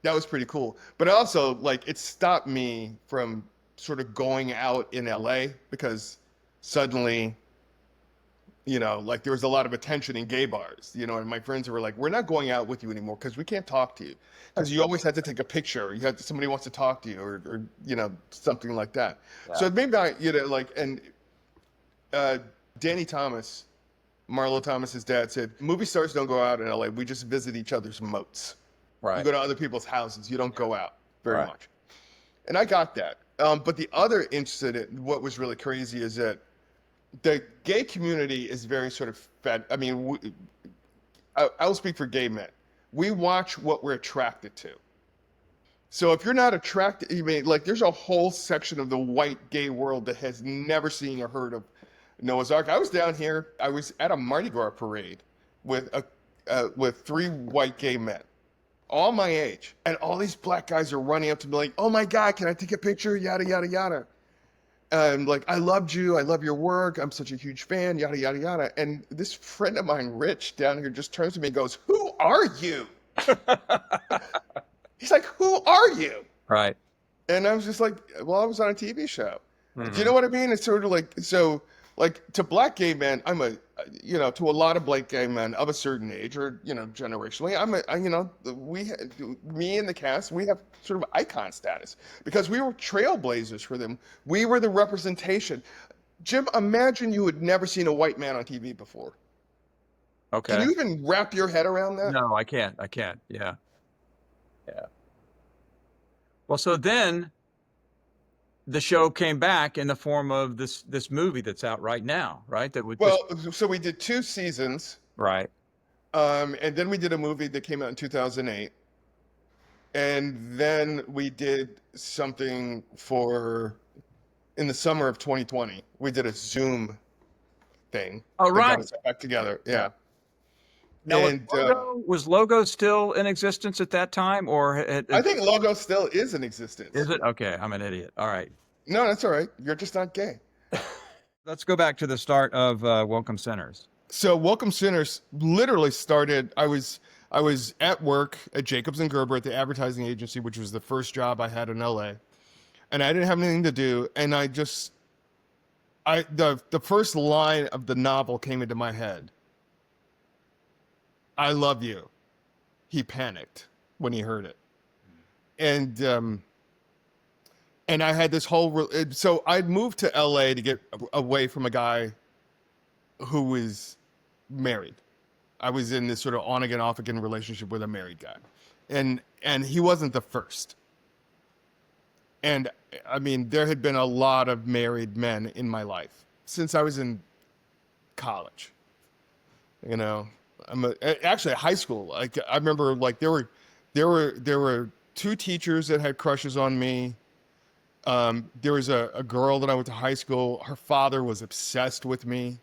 was pretty cool. But also, like, it stopped me from sort of going out in LA, because suddenly, You know, like there was a lot of attention in gay bars, you know, and my friends were like, we're not going out with you anymore because we can't talk to you. Because you always had to take a picture. You had to, somebody wants to talk to you or you know, something like that. Yeah. So maybe you know, like, and Danny Thomas, Marlo Thomas's dad said, movie stars don't go out in LA. We just visit each other's moats. Right. You go to other people's houses. You don't go out very Right. much. And I got that. But the other incident, what was really crazy is that the gay community is very sort of fed. I mean, I'll speak for gay men. We watch what we're attracted to. So if you're not attracted, I mean, like there's a whole section of the white gay world that has never seen or heard of Noah's Ark. I was down here. I was at a Mardi Gras parade with 3 white gay men, all my age, and all these black guys are running up to me like, "Oh my God, can I take a picture?" Yada yada yada. Like, I loved you. I love your work. I'm such a huge fan. Yada yada yada. And this friend of mine, Rich, down here, just turns to me and goes, "Who are you?" He's like, "Who are you?" Right. And I was just like, "Well, I was on a TV show." Mm-hmm. Do you know what I mean? It's sort of like, so like to black gay men, you know, to a lot of black gay men of a certain age or, you know, generationally, you know, me and the cast, we have sort of icon status because we were trailblazers for them. We were the representation. Jim, imagine you had never seen a white man on TV before. Okay. Can you even wrap your head around that? No, I can't. Yeah. Yeah. Well, so then the show came back in the form of this movie that's out right now, right? That would So we did 2 seasons. right. And then we did a movie that came out in 2008. And then we did something in the summer of 2020. We did a Zoom thing. Oh, that right. got us back together. Yeah. Now, And was Logo still in existence at that time, or I think Logo still is in existence. is it? Okay, I'm an idiot. All right. No, that's all right. You're just not gay. Let's go back to the start of Welcome Sinners. So Welcome Sinners literally started, I was at work at Jacobs and Gerber at the advertising agency, which was the first job I had in LA. And I didn't have anything to do. And the first line of the novel came into my head. "I love you." He panicked when he heard it. And I had this whole, so I'd moved to LA to get away from a guy who was married. I was in this sort of on again, off again relationship with a married guy. And he wasn't the first. And I mean, there had been a lot of married men in my life since I was in college. You know, actually high school. Like I remember, like there were 2 teachers that had crushes on me. There was a girl that I went to high school. Her father was obsessed with me.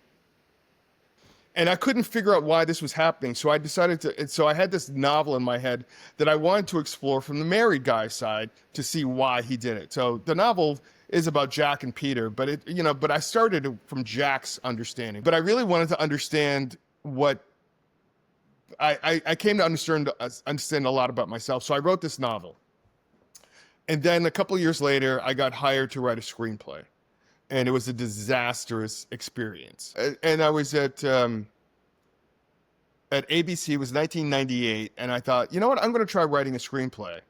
And I couldn't figure out why this was happening. So I decided so I had this novel in my head that I wanted to explore from the married guy's side to see why he did it. So the novel is about Jack and Peter, but but I started from Jack's understanding. But I really wanted to understand what I came to understand a lot about myself. So I wrote this novel. And then a couple of years later, I got hired to write a screenplay. And it was a disastrous experience. And I was at ABC, it was 1998, and I thought, you know what, I'm going to try writing a screenplay.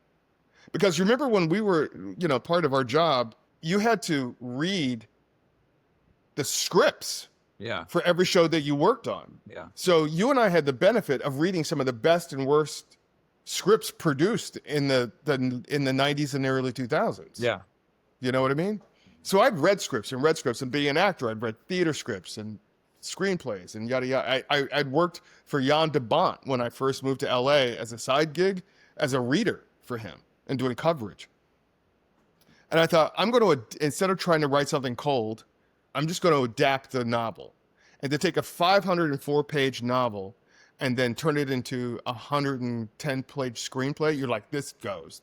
Because remember when we were, part of our job, you had to read the scripts for every show that you worked on. Yeah. So you and I had the benefit of reading some of the best and worst scripts produced in the 90s and the early 2000s. Yeah. You know what I mean? So I'd read scripts, and being an actor, I'd read theater scripts and screenplays and yada yada. I'd worked for Jan de Bont when I first moved to LA as a side gig, as a reader for him and doing coverage. And I thought, instead of trying to write something cold, I'm just going to adapt the novel. And to take a 504-page novel and then turn it into a 110-page screenplay, you're like, this goes.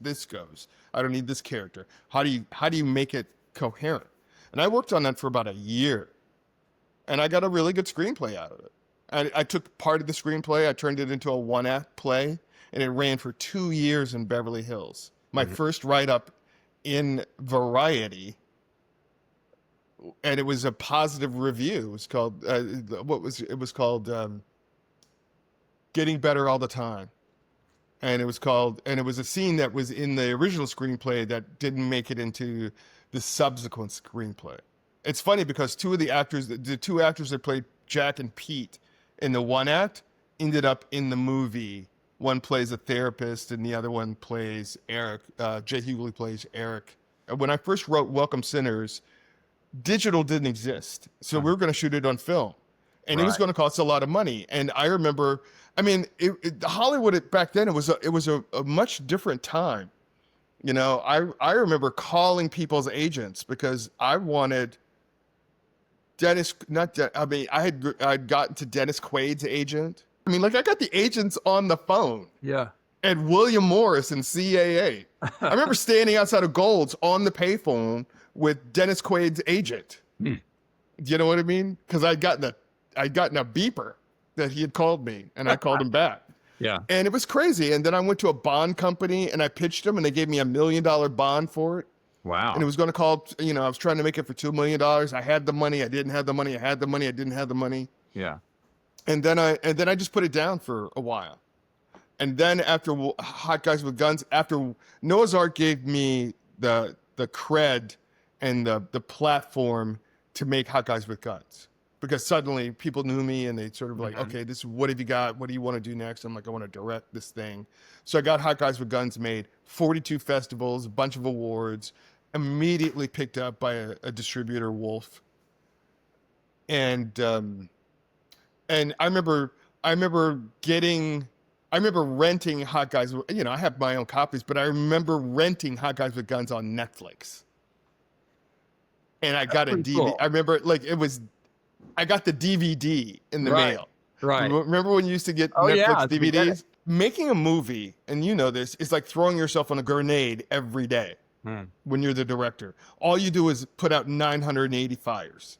I don't need this character. How do you make it coherent? And I worked on that for about a year. And I got a really good screenplay out of it. I took part of the screenplay, I turned it into a 1-act play, and it ran for 2 years in Beverly Hills. My first write-up in Variety and it was a positive review. It was called it was called Getting Better All the Time. And it was a scene that was in the original screenplay that didn't make it into the subsequent screenplay. It's funny because the two actors that played Jack and Pete in the one act ended up in the movie. One plays a therapist and the other one plays Eric. Jay Hughley plays Eric. When I first wrote Welcome Sinners, digital didn't exist. So we were going to shoot it on film. And it was going to cost a lot of money. And I remember, I mean, Hollywood back then, it was a much different time. You know, I remember calling people's agents because I wanted I'd gotten to Dennis Quaid's agent. I mean, like I got the agents on the phone. Yeah. And William Morris and CAA. I remember standing outside of Gold's on the payphone with Dennis Quaid's agent. Do you know what I mean? Because I'd gotten a beeper that he had called me, and I called him back. Yeah. And it was crazy. And then I went to a bond company, and I pitched them, and they gave me $1 million bond for it. Wow. And it was going to cost, I was trying to make it for $2 million. I had the money. I didn't have the money. I had the money. I didn't have the money. Yeah. And then I just put it down for a while. And then after Hot Guys with Guns, after Noah's Ark gave me the cred and the platform to make Hot Guys with Guns. Because suddenly people knew me and they sort of like, okay, what have you got? What do you want to do next? I'm like, I want to direct this thing. So I got Hot Guys with Guns made, 42 festivals, a bunch of awards, immediately picked up by a distributor, Wolf. And I remember renting Hot Guys. I have my own copies, but I remember renting Hot Guys with Guns on Netflix. And I got a DVD. Cool. I remember I got the DVD in the mail. Right. Remember when you used to get Netflix DVDs? Making a movie, and you know this, is like throwing yourself on a grenade every day when you're the director. All you do is put out 980 fires.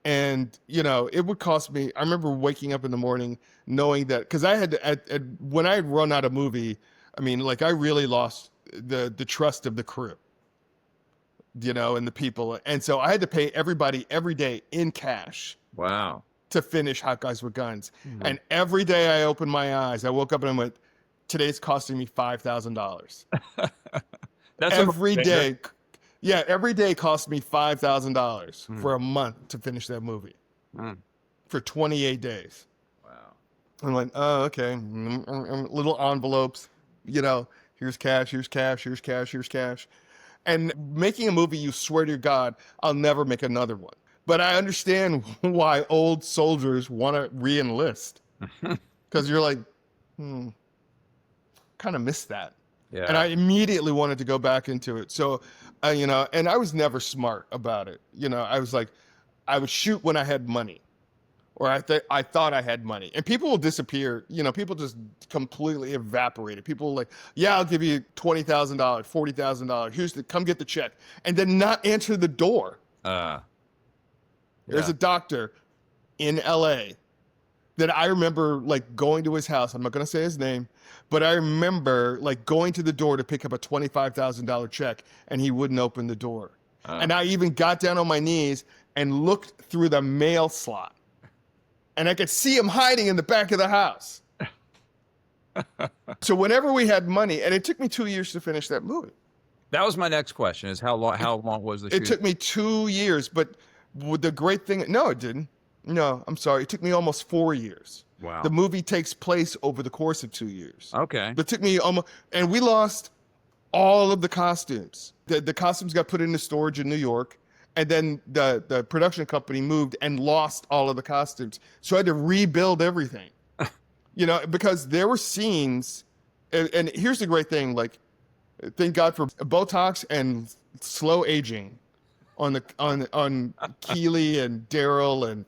And, it would cost me, I remember waking up in the morning knowing that, because I had, when I had run out of movie, I mean, like I really lost the trust of the crew, and the people. And so I had to pay everybody every day in cash. Wow. To finish Hot Guys with Guns. And every day I opened my eyes, I woke up and I went, today's costing me $5,000. That's every day. Yeah, every day cost me $5,000 for a month to finish that movie for 28 days. Wow. I'm like, oh, okay. Little envelopes, here's cash, here's cash, here's cash, here's cash. And making a movie, you swear to God, I'll never make another one. But I understand why old soldiers want to re-enlist. Because you're like, kind of missed that. Yeah. And I immediately wanted to go back into it. So, and I was never smart about it. I was like, I would shoot when I had money. Or I thought I had money. And people will disappear. People just completely evaporated. People like, yeah, I'll give you $20,000, $40,000. Come get the check. And then not answer the door. There's a doctor in LA that I remember going to his house. I'm not going to say his name, but I remember going to the door to pick up a $25,000 check and he wouldn't open the door. And I even got down on my knees and looked through the mail slot and I could see him hiding in the back of the house. So whenever we had money, and it took me 2 years to finish that movie. That was my next question is how long was the shoot? It took me 2 years, but the great thing, no, it didn't. No, I'm sorry. It took me almost 4 years. Wow. The movie takes place over the course of 2 years. Okay. But it took me almost, and we lost all of the costumes. The costumes got put into storage in New York, and then the production company moved and lost all of the costumes. So I had to rebuild everything. Because there were scenes, and here's the great thing, thank God for Botox and slow aging on Keely and Daryl, and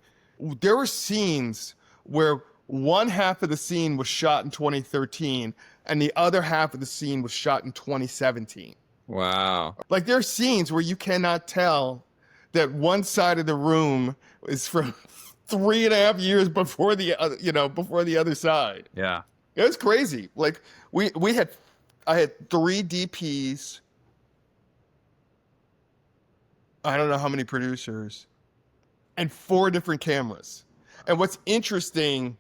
there were scenes where one half of the scene was shot in 2013 and the other half of the scene was shot in 2017. Wow. There are scenes where you cannot tell that one side of the room is from 3.5 years before the other side. Yeah. It was crazy. I had 3 DPs I don't know how many producers, and 4 different cameras. And what's interesting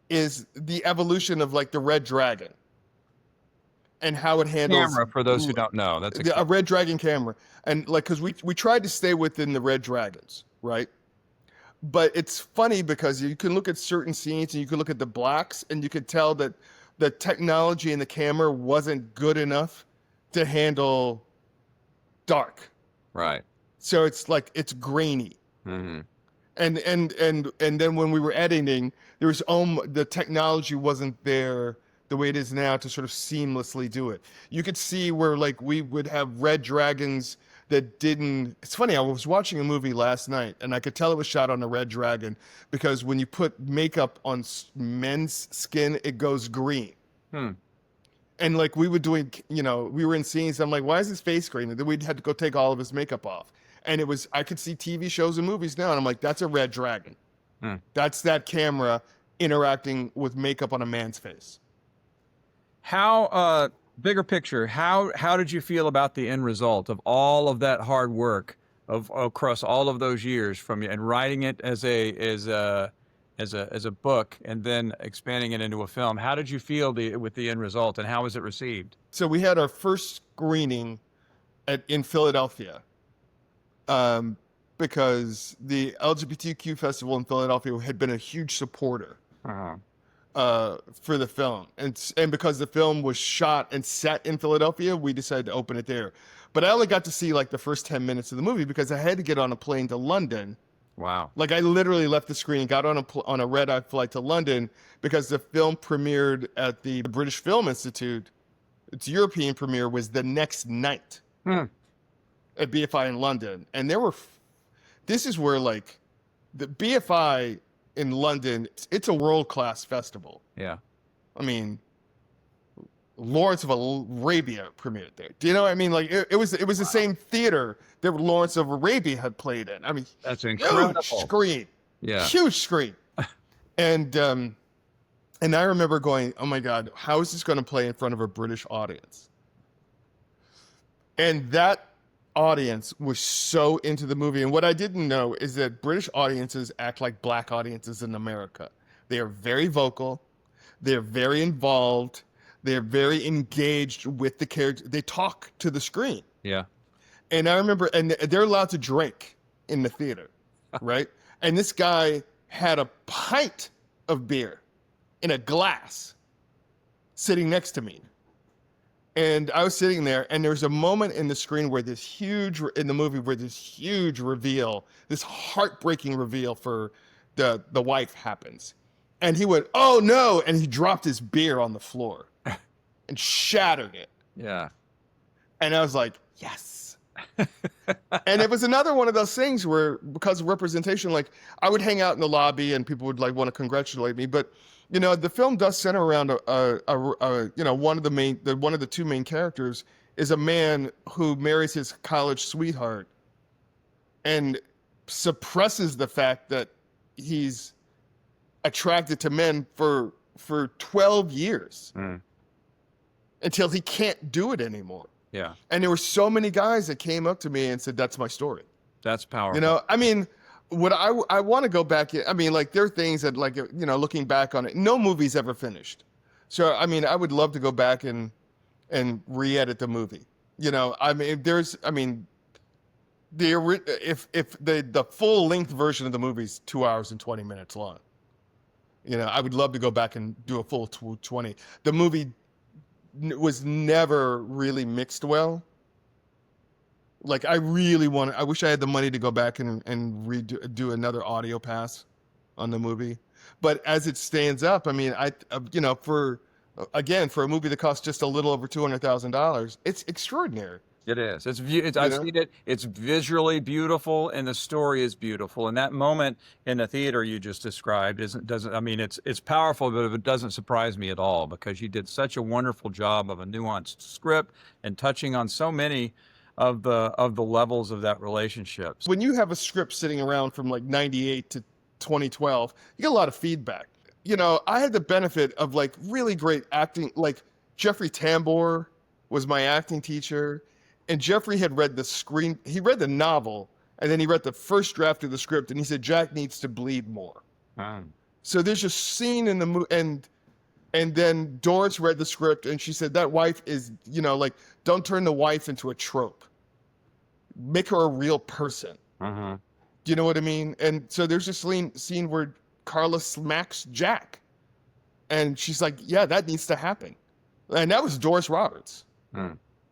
is the evolution of like the Red Dragon and how it handles Camera, for those who don't know, that's a Red Dragon camera. And like, because we tried to stay within the Red Dragons, right? But it's funny because you can look at certain scenes and you can look at the blacks and you could tell that the technology in the camera wasn't good enough to handle dark. right. So it's like, it's grainy. Mm-hmm. And then when we were editing, there was the technology wasn't there the way it is now to sort of seamlessly do it. You could see where like we would have red dragons that didn't. It's funny. I was watching a movie last night, and I could tell it was shot on a red dragon because when you put makeup on men's skin, it goes green. And like we were doing, we were in scenes. I'm like, why is his face green? And then we'd had to go take all of his makeup off. And it was, I could see TV shows and movies now. And I'm like, that's a red dragon. That's that camera interacting with makeup on a man's face. How, bigger picture, how did you feel about the end result of all of that hard work of across all of those years and writing it as a book and then expanding it into a film? How did you feel with the end result, and how was it received? So we had our first screening in Philadelphia, because the LGBTQ festival in Philadelphia had been a huge supporter for the film, and because the film was shot and set in Philadelphia, we decided to open it there. But I only got to see like the first 10 minutes of the movie because I had to get on a plane to London. Wow. Like I literally left the screen and got on a red-eye flight to London because the film premiered at the British Film Institute. Its European premiere was the next night at BFI in London. And this is where like the BFI in London, it's a world-class festival. Yeah. I mean, Lawrence of Arabia premiered there. Do you know what I mean? Like it was the same theater that Lawrence of Arabia had played in. I mean, that's incredible. Huge screen. Yeah. Huge screen. And I remember going, oh my God, how is this going to play in front of a British audience? And that audience was so into the movie. And what I didn't know is that British audiences act like black audiences in America. They are very vocal. They're very involved. They're very engaged with the character. They talk to the screen. Yeah. And I remember, and they're allowed to drink in the theater, right? And this guy had a pint of beer in a glass sitting next to me. And I was sitting there, and there's a moment in the screen where in the movie where this huge reveal, this heartbreaking reveal for the wife happens. And he went, oh no, and he dropped his beer on the floor and shattered it. Yeah. And I was like, yes. And it was another one of those things where, because of representation, like I would hang out in the lobby and people would like want to congratulate me. But, the film does center around one of the two main characters is a man who marries his college sweetheart and suppresses the fact that he's attracted to men for 12 years until he can't do it anymore. Yeah. And there were so many guys that came up to me and said, that's my story. That's powerful. I mean, what I want to go back, I mean, like there are things that like, looking back on it, no movie's ever finished. So, I mean, I would love to go back and re-edit the movie. If the full length version of the movie is 2 hours and 20 minutes long, I would love to go back and do a full 20. The movie was never really mixed well. Like I wish I had the money to go back and do another audio pass on the movie. But as it stands up, I mean, for a movie that costs just a little over $200,000, it's extraordinary. It is. I've seen it. It's visually beautiful, and the story is beautiful. And that moment in the theater you just described it's powerful, but it doesn't surprise me at all because you did such a wonderful job of a nuanced script and touching on so many of the levels of that relationship. When you have a script sitting around from like 98 to 2012, you get a lot of feedback. I had the benefit of like really great acting. Like Jeffrey Tambor was my acting teacher. And Jeffrey had read he read the novel, and then he read the first draft of the script, and he said, Jack needs to bleed more. So there's a scene in the movie, and then Doris read the script, and she said, that wife is, like, don't turn the wife into a trope. Make her a real person. Do you know what I mean? And so there's a scene where Carla smacks Jack. And she's like, yeah, that needs to happen. And that was Doris Roberts.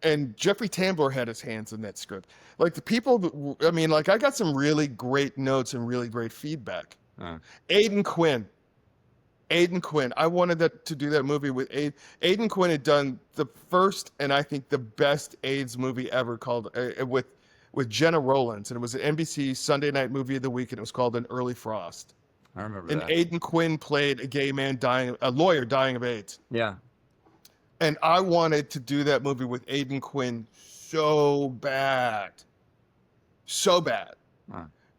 And Jeffrey Tambor had his hands in that script. Like, the people, I mean, like, I got some really great notes and really great feedback. Aiden Quinn. I wanted to do that movie with Aiden. Aiden Quinn had done the first and I think the best AIDS movie ever called with Jenna Rollins, and it was an NBC Sunday Night Movie of the Week, and it was called An Early Frost. I remember and that. And Aiden Quinn played a gay man a lawyer dying of AIDS. Yeah. And I wanted to do that movie with Aiden Quinn so bad.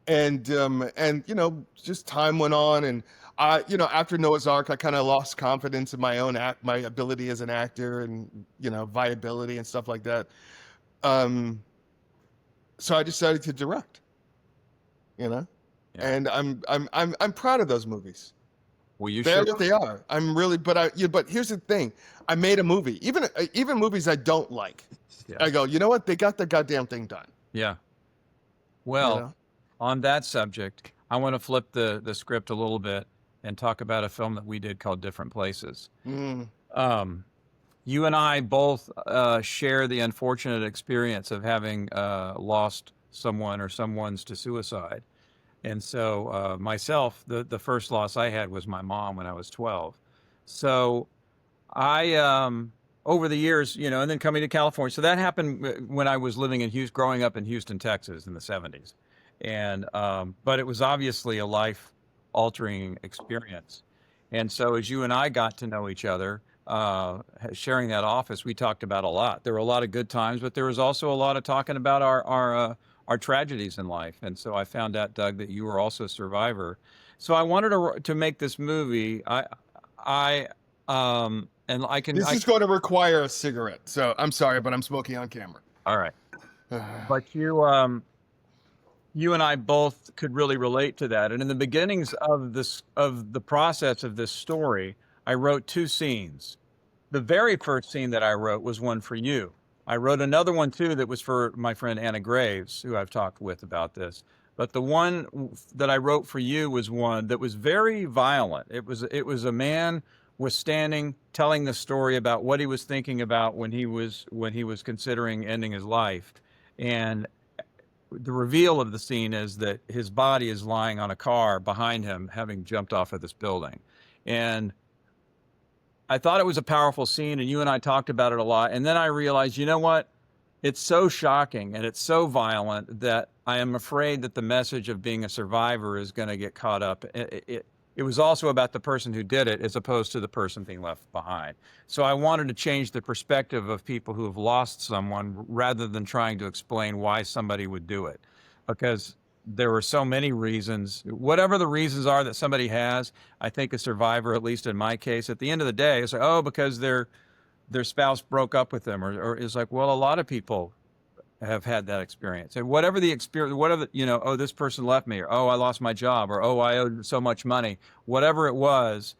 And just time went on, and after Noah's Ark, I kind of lost confidence in my own my ability as an actor, and viability and stuff like that. So I decided to direct. Yeah. And I'm proud of those movies. Well, you They're should. what they are. I'm really, but here's the thing. I made a movie. Even movies I don't like. Yeah. I go, you know what? They got the goddamn thing done. Yeah. Well, on that subject, I want to flip the script a little bit and talk about a film that we did called Different Places. You and I both share the unfortunate experience of having lost someone or someone's to suicide. And so myself, the first loss I had was my mom when I was 12. So I, over the years, and then coming to California. So that happened when I was living in Houston, growing up in Houston, Texas in the 70s. And, but it was obviously a life-altering experience. And so as you and I got to know each other, sharing that office, we talked about a lot. There were a lot of good times, but there was also a lot of talking about our tragedies in life. And so I found out, Doug, that you were also a survivor. So I wanted to make this movie. And I can. This is going to require a cigarette. So I'm sorry, but I'm smoking on camera. All right. But you and I both could really relate to that. And in the beginnings of the process of this story, I wrote 2 scenes. The very first scene that I wrote was one for you. I wrote another one too that was for my friend Anna Graves, who I've talked with about this. But the one that I wrote for you was one that was very violent. It was a man was standing telling the story about what he was thinking about when he was considering ending his life. And the reveal of the scene is that his body is lying on a car behind him, having jumped off of this building. And I thought it was a powerful scene, and you and I talked about it a lot. And then I realized, you know what? It's so shocking and it's so violent that I am afraid that the message of being a survivor is going to get caught up. It was also about the person who did it as opposed to the person being left behind. So I wanted to change the perspective of people who have lost someone rather than trying to explain why somebody would do it. Because there were so many reasons, whatever the reasons are that somebody has, I think a survivor, at least in my case, at the end of the day, is like, oh, because their spouse broke up with them, or it's like, well, a lot of people have had that experience. And whatever the experience, whatever, oh, this person left me, or oh, I lost my job, or oh, I owed so much money, whatever it was,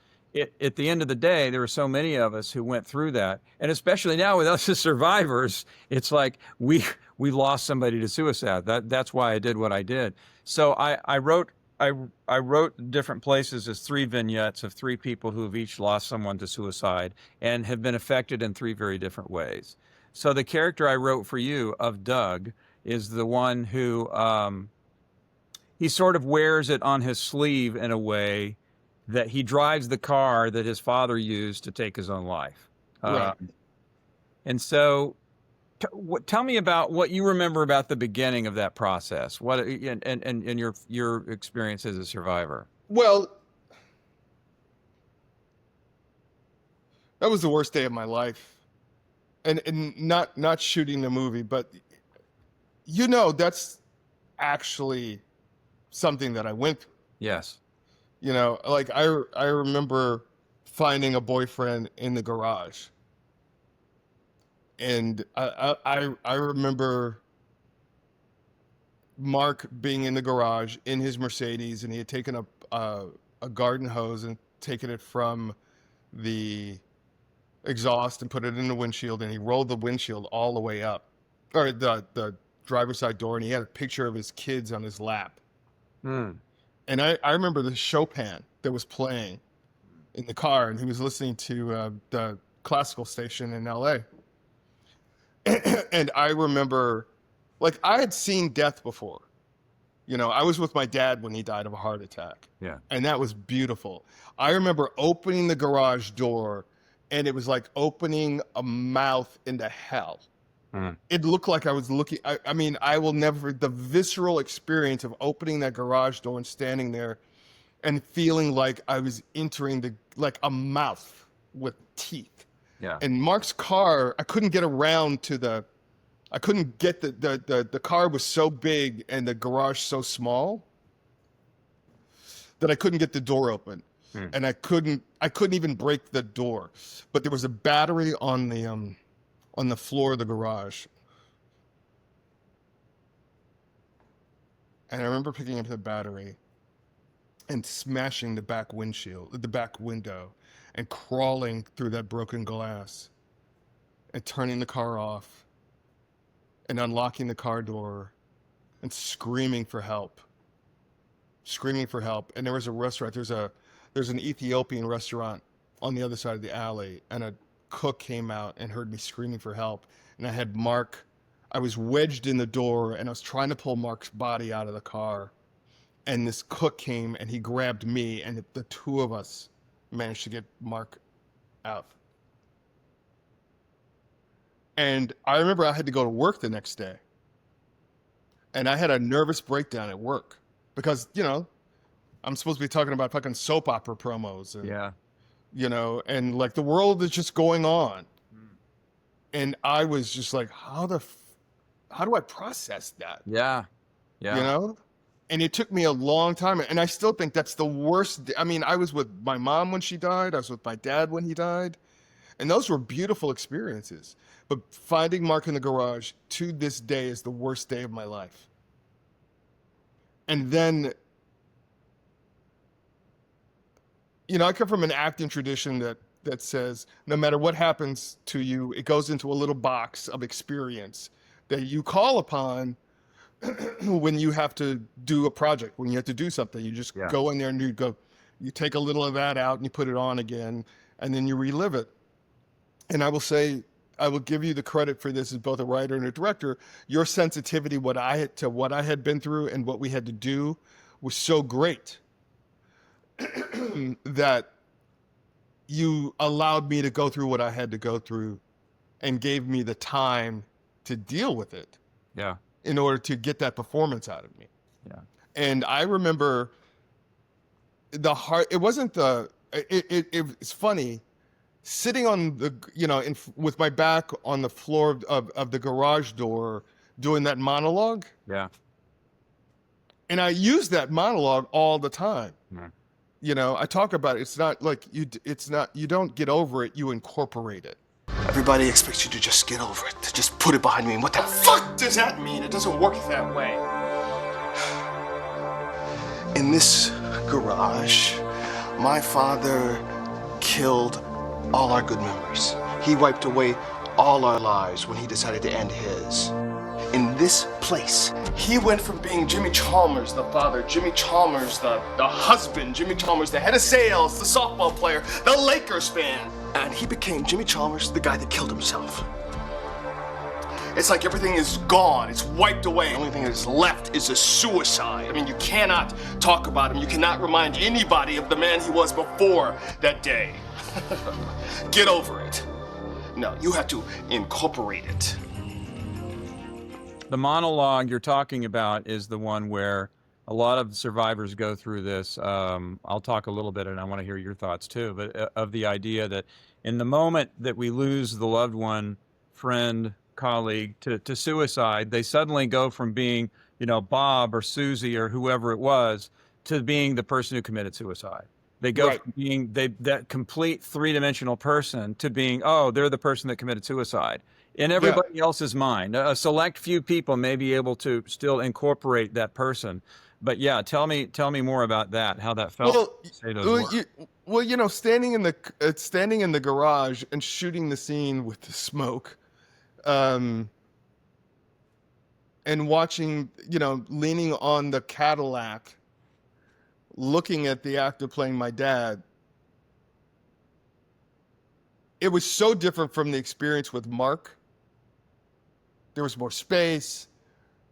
at the end of the day, there were so many of us who went through that. And especially now with us as survivors, it's like we lost somebody to suicide. That's why I did what I did. So I wrote Different Places as 3 vignettes of 3 people who have each lost someone to suicide and have been affected in 3 very different ways. So the character I wrote for you of Doug is the one who he sort of wears it on his sleeve in a way that he drives the car that his father used to take his own life. Right. And so tell me about what you remember about the beginning of that process. What and your experience as a survivor. Well, that was the worst day of my life, and not shooting the movie, but that's actually something that I went through. Yes. Like I remember finding a boyfriend in the garage. And I remember Mark being in the garage in his Mercedes, and he had taken a garden hose and taken it from the exhaust and put it in the windshield, and he rolled the windshield all the way up, or the driver's side door, and he had a picture of his kids on his lap. And I remember the Chopin that was playing in the car, and he was listening to the classical station in LA. And I remember, like, I had seen death before. You know, I was with my dad when he died of a heart attack. Yeah. And that was beautiful. I remember opening the garage door, and it was like opening a mouth into hell. It looked like I was looking, I mean, I will never, the visceral experience of opening that garage door and standing there and feeling like I was entering like a mouth with teeth. Yeah. And Mark's car, I couldn't get around to I couldn't get the car was so big and the garage so small that I couldn't get the door open. And I couldn't even break the door. But there was a battery on the floor of the garage. And I remember picking up the battery and smashing the back window, and crawling through that broken glass and turning the car off and unlocking the car door and screaming for help. And there was a restaurant, there's an Ethiopian restaurant on the other side of the alley, and a cook came out and heard me screaming for help. And I had Mark, I was wedged in the door, and I was trying to pull Mark's body out of the car. And this cook came and he grabbed me, and the two of us managed to get Mark out. And I remember I had to go to work the next day. And I had a nervous breakdown at work because, you know, I'm supposed to be talking about fucking soap opera promos. And, Yeah. you know, and like the world is just going on. And I was just like, how do I process that? Yeah. Yeah. You know? And it took me a long time. And I still think that's the worst. I mean, I was with my mom when she died. I was with my dad when he died. And those were beautiful experiences. But finding Mark in the garage to this day is the worst day of my life. And then, you know, I come from an acting tradition that says no matter what happens to you, it goes into a little box of experience that you call upon when you have to do a project, when you have to do something. You just go in there and you take a little of that out and you put it on again, and then you relive it. And I will say, I will give you the credit for this as both a writer and a director. Your sensitivity to what I had been through and what we had to do was so great that you allowed me to go through what I had to go through and gave me the time to deal with it. Yeah. In order to get that performance out of me. Yeah. And I remember it's funny, sitting on the, you know, with my back on the floor of the garage door, doing that monologue. Yeah. And I use that monologue all the time. You know, I talk about it. It's not like you don't get over it, you incorporate it. Everybody expects you to just get over it, to just put it behind me. And what the fuck does that mean? It doesn't work that way. In this garage, my father killed all our good memories. He wiped away all our lives when he decided to end his. In this place, he went from being Jimmy Chalmers, the father, Jimmy Chalmers, the husband, Jimmy Chalmers, the head of sales, the softball player, the Lakers fan. And he became Jimmy Chalmers, the guy that killed himself. It's like everything is gone. It's wiped away. The only thing that's left is a suicide. I mean, you cannot talk about him. You cannot remind anybody of the man he was before that day. Get over it. No, you have to incorporate it. The monologue you're talking about is the one where a lot of survivors go through this. I'll talk a little bit, and I want to hear your thoughts too, but of the idea that in the moment that we lose the loved one, friend, colleague to suicide, they suddenly go from being, you know, Bob or Susie or whoever it was to being the person who committed suicide. They go from being that complete three-dimensional person to being, oh, they're the person that committed suicide. in everybody else's mind. A select few people may be able to still incorporate that person. But yeah, tell me more about that, how that felt. Well, Say those well, words. standing in the garage and shooting the scene with the smoke, and watching, leaning on the Cadillac, looking at the actor playing my dad. It was so different from the experience with Mark. There was more space.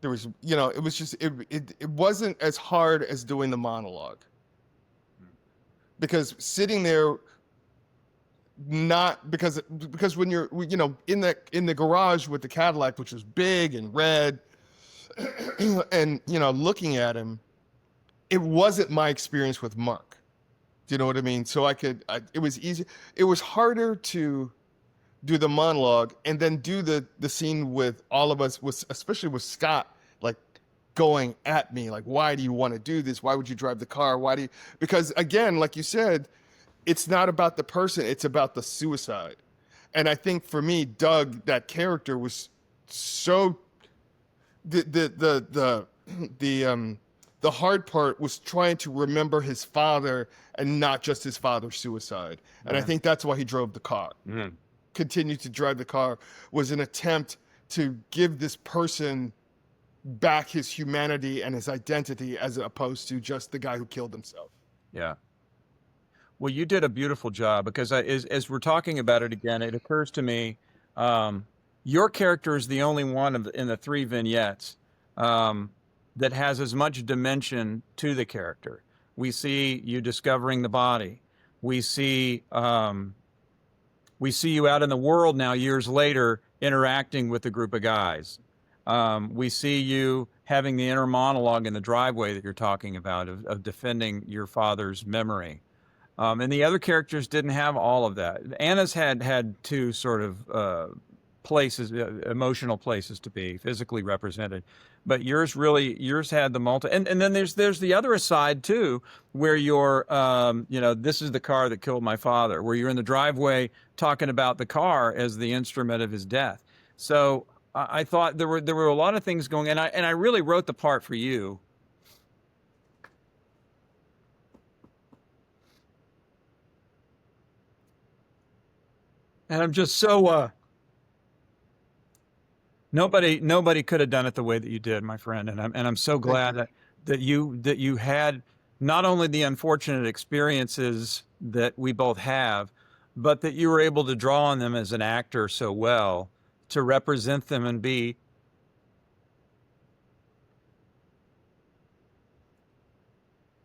There was, it was just, it wasn't as hard as doing the monologue. Because sitting there, because when you're, in the garage with the Cadillac, which was big and red, and, looking at him, it wasn't my experience with Mark. Do you know what I mean? So it was easy. It was harder to do the monologue and then do the scene with all of us, especially with Scott, like going at me, like, why do you want to do this? Why would you drive the car? Because again, like you said, it's not about the person, it's about the suicide. And I think for me, Doug, that character was so, the hard part was trying to remember his father and not just his father's suicide. And I think that's why he drove the car. Continued to drive the car was an attempt to give this person back his humanity and his identity, as opposed to just the guy who killed himself. Yeah. Well, you did a beautiful job, because as we're talking about it again, it occurs to me, your character is the only one in the 3 vignettes that has as much dimension to the character. We see you discovering the body. We see you out in the world now, years later, interacting with a group of guys. We see you having the inner monologue in the driveway that you're talking about, of defending your father's memory. And the other characters didn't have all of that. Anna's had 2 sort of places, emotional places to be physically represented, but yours had the and then there's the other side too, where you're this is the car that killed my father, where you're in the driveway talking about the car as the instrument of his death. So I thought there were a lot of things going, and I really wrote the part for you. And I'm just so Nobody could have done it the way that you did, my friend, and I'm so glad that you had not only the unfortunate experiences that we both have, but that you were able to draw on them as an actor so well, to represent them and be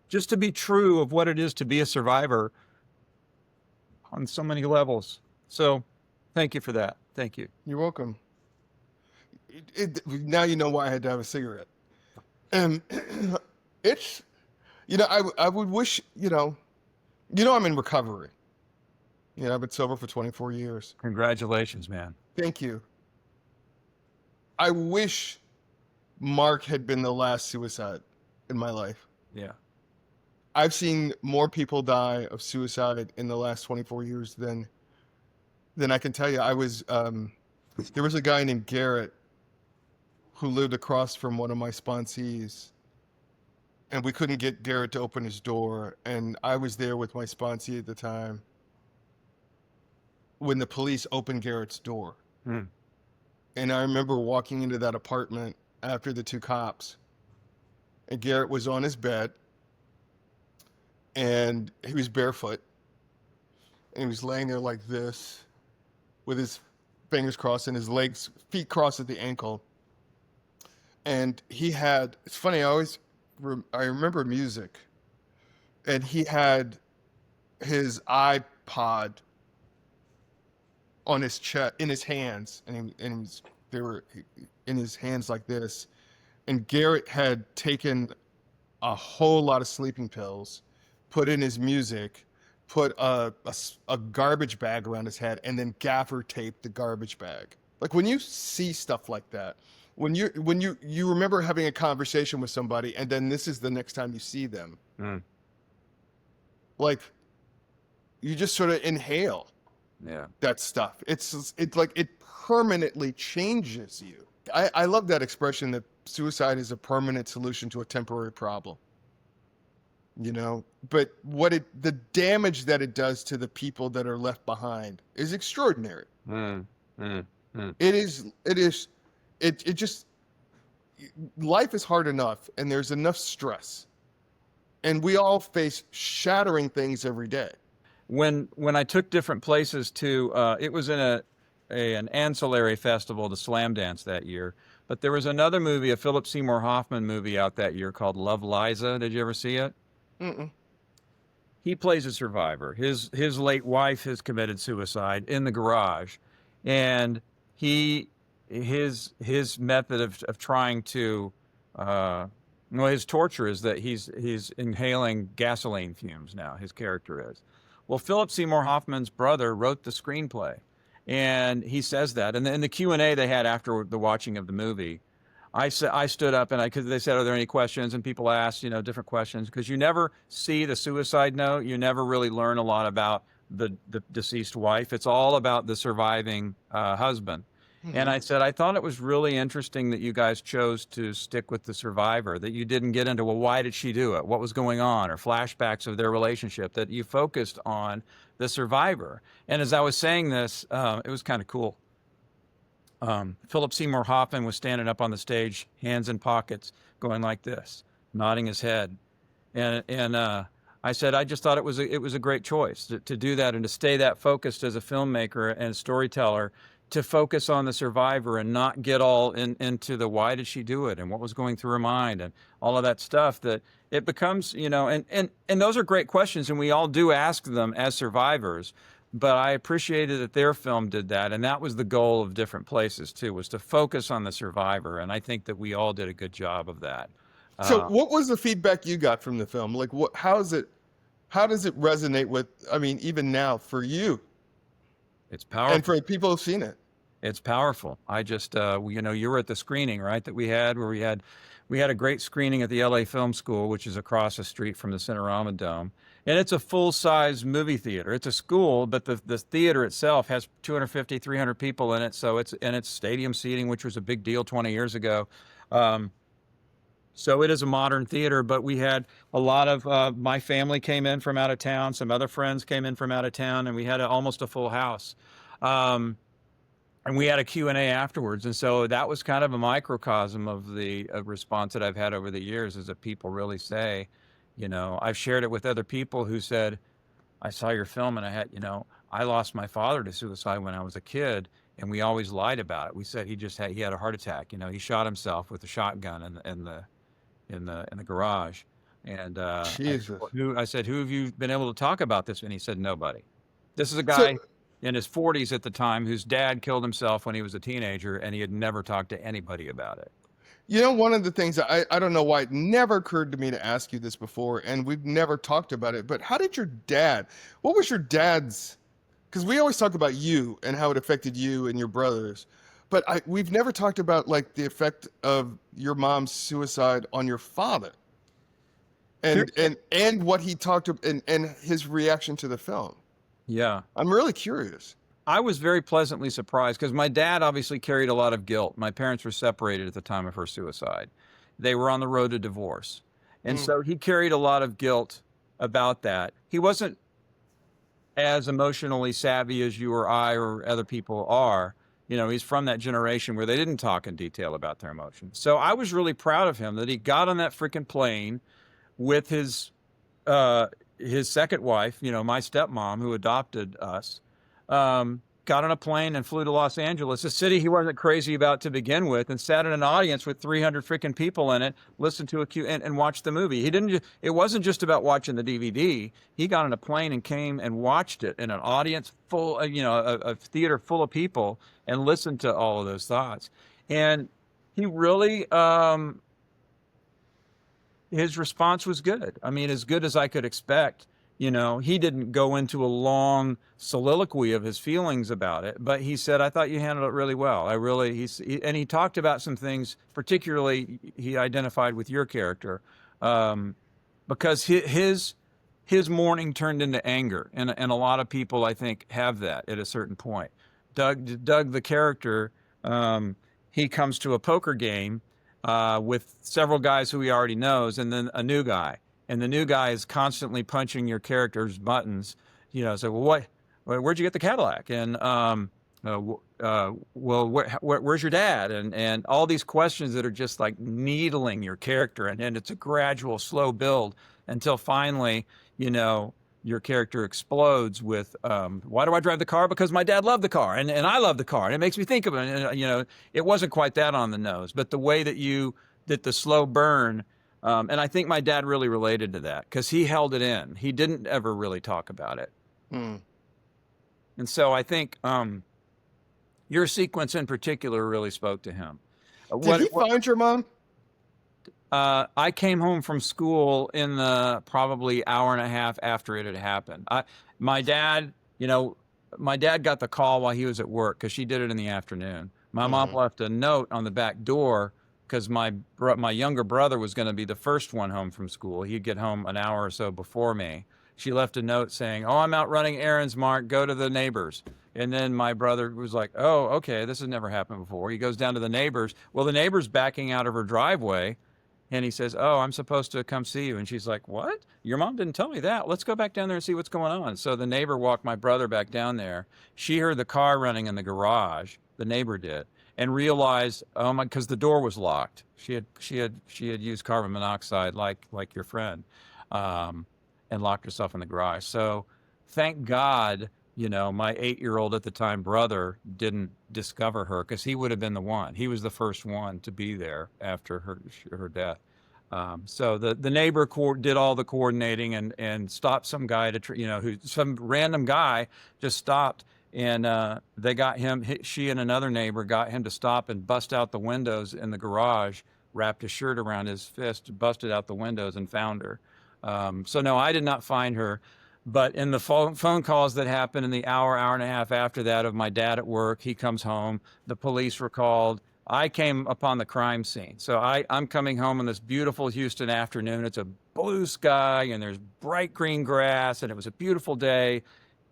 just to be true of what it is to be a survivor on so many levels. So thank you for that. Thank you. You're welcome. Now you know why I had to have a cigarette. It's, I would wish, I'm in recovery. I've been sober for 24 years. Congratulations, man. Thank you. I wish Mark had been the last suicide in my life. Yeah. I've seen more people die of suicide in the last 24 years than I can tell you. There was a guy named Garrett who lived across from one of my sponsees, and we couldn't get Garrett to open his door. And I was there with my sponsee at the time when the police opened Garrett's door. And I remember walking into that apartment after the 2 cops, and Garrett was on his bed, and he was barefoot, and he was laying there like this, with his fingers crossed and his feet crossed at the ankle. And it's funny, I remember music, and he had his iPod on his chest, in his hands, they were in his hands like this. And Garrett had taken a whole lot of sleeping pills, put in his music, put a garbage bag around his head, and then gaffer taped the garbage bag. Like, when you see stuff like that, when you remember having a conversation with somebody, and then this is the next time you see them, like, you just sort of inhale, Yeah. that stuff. It's like it permanently changes you. I love that expression that suicide is a permanent solution to a temporary problem. You know, but the damage that it does to the people that are left behind is extraordinary. It just, life is hard enough and there's enough stress, and we all face shattering things every day. When I took different places to, it was in an ancillary festival, the Slamdance that year. But there was another movie, a Philip Seymour Hoffman movie out that year called Love Liza. Did you ever see it? Mm-mm. He plays a survivor. His late wife has committed suicide in the garage, and his method of trying to his torture is that he's inhaling gasoline fumes now. His character is. Well, Philip Seymour Hoffman's brother wrote the screenplay, and he says that. And in the Q&A they had after the watching of the movie, I stood up and because they said, are there any questions? And people asked, different questions, because you never see the suicide note. You never really learn a lot about the deceased wife. It's all about the surviving husband. And I said, I thought it was really interesting that you guys chose to stick with the survivor, that you didn't get into, well, why did she do it? What was going on? Or flashbacks of their relationship, that you focused on the survivor. And as I was saying this, it was kind of cool. Philip Seymour Hoffman was standing up on the stage, hands in pockets, going like this, nodding his head. And I said, I just thought it was a great choice to do that and to stay that focused as a filmmaker and storyteller, to focus on the survivor and not get all into the why did she do it and what was going through her mind and all of that stuff, that it becomes, and those are great questions, and we all do ask them as survivors. But I appreciated that their film did that, and that was the goal of different places too, was to focus on the survivor, and I think that we all did a good job of that. So what was the feedback you got from the film? Like, how does it resonate with, even now for you? It's powerful. And for people who've seen it. It's powerful. I just, you were at the screening, right, that we had, where we had a great screening at the LA Film School, which is across the street from the Cinerama Dome. And it's a full-size movie theater. It's a school, but the theater itself has 250, 300 people in it. So it's stadium seating, which was a big deal 20 years ago. So it is a modern theater, but we had a lot of, my family came in from out of town. Some other friends came in from out of town, and we had almost a full house. And we had a Q&A afterwards. And so that was kind of a microcosm of the response that I've had over the years, is that people really say, I've shared it with other people who said, I saw your film and I lost my father to suicide when I was a kid, and we always lied about it. We said he had a heart attack. He shot himself with a shotgun in the garage. And Jesus. I said, who have you been able to talk about this? And he said, nobody. This is a guy in his 40s at the time whose dad killed himself when he was a teenager, and he had never talked to anybody about it. One of the things that I don't know why it never occurred to me to ask you this before, and we've never talked about it, but how did what was your dad's, because we always talk about you and how it affected you and your brothers, but we've never talked about like the effect of your mom's suicide on your father, and what he talked about and his reaction to the film. Yeah. I'm really curious. I was very pleasantly surprised, because my dad obviously carried a lot of guilt. My parents were separated at the time of her suicide. They were on the road to divorce. And so he carried a lot of guilt about that. He wasn't as emotionally savvy as you or I or other people are. He's from that generation where they didn't talk in detail about their emotions. So I was really proud of him that he got on that freaking plane with his second wife, my stepmom, who adopted us, got on a plane and flew to Los Angeles, a city he wasn't crazy about to begin with, and sat in an audience with 300 freaking people in it, listened to and watched the movie. It wasn't just about watching the DVD. He got on a plane and came and watched it in an audience full, a theater full of people, and listened to all of those thoughts. And he really, his response was good. As good as I could expect. He didn't go into a long soliloquy of his feelings about it, but he said, I thought you handled it really well. And he talked about some things, particularly he identified with your character, because his his mourning turned into anger, and a lot of people, I think, have that at a certain point. Doug, the character, he comes to a poker game with several guys who he already knows, and then a new guy, and the new guy is constantly punching your character's buttons. So where'd you get the Cadillac? And where's your dad? And all these questions that are just like needling your character, and it's a gradual, slow build until finally, your character explodes with, why do I drive the car? Because my dad loved the car, and I love the car, and it makes me think of it. And, it wasn't quite that on the nose, but the way that the slow burn, and I think my dad really related to that because he held it in. He didn't ever really talk about it. And so I think your sequence in particular really spoke to him. Did he find your mom? I came home from school in the probably hour and a half after it had happened. My dad got the call while he was at work because she did it in the afternoon. My mom left a note on the back door because my younger brother was going to be the first one home from school. He'd get home an hour or so before me. She left a note saying, "Oh, I'm out running errands, Mark. Go to the neighbors." And then my brother was like, "Oh, okay, this has never happened before." He goes down to the neighbors. Well, the neighbor's backing out of her driveway. And he says, "Oh, I'm supposed to come see you." And she's like, "What? Your mom didn't tell me that. Let's go back down there and see what's going on." So the neighbor walked my brother back down there. She heard the car running in the garage. The neighbor did, and realized, oh my, because the door was locked. She had used carbon monoxide like your friend, and locked herself in the garage. So thank God, my 8-year-old at the time brother didn't discover her because he would have been the one. He was the first one to be there after her death. So the neighbor did all the coordinating and stopped some guy some random guy just stopped, and they got him. She and another neighbor got him to stop and bust out the windows in the garage, wrapped a shirt around his fist, busted out the windows, and found her. So no, I did not find her. But in the phone calls that happened in the hour and a half after that of my dad at work, he comes home, the police were called. I came upon the crime scene. So I'm coming home on this beautiful Houston afternoon. It's a blue sky and there's bright green grass and it was a beautiful day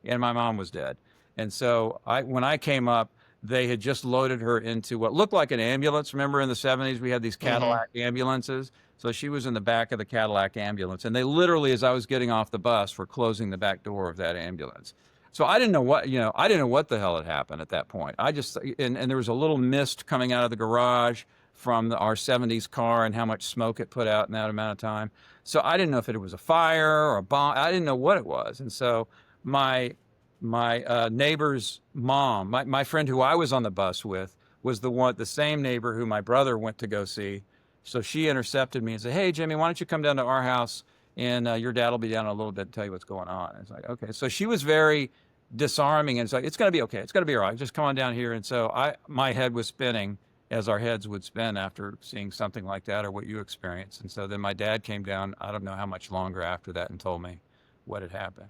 and my mom was dead. And so when I came up, they had just loaded her into what looked like an ambulance. Remember in the 70s, we had these Cadillac ambulances. So she was in the back of the Cadillac ambulance. And they literally, as I was getting off the bus, were closing the back door of that ambulance. So I didn't know what the hell had happened at that point. And there was a little mist coming out of the garage from our 70s car and how much smoke it put out in that amount of time. So I didn't know if it was a fire or a bomb. I didn't know what it was. And so my neighbor's mom, my friend who I was on the bus with, was the same neighbor who my brother went to go see. So she intercepted me and said, "Hey, Jimmy, why don't you come down to our house and your dad will be down in a little bit and tell you what's going on." And it's like, okay. So she was very disarming and it's like, "It's going to be okay. It's going to be all right. Just come on down here." And so my head was spinning as our heads would spin after seeing something like that or what you experienced. And so then my dad came down, I don't know how much longer after that, and told me what had happened.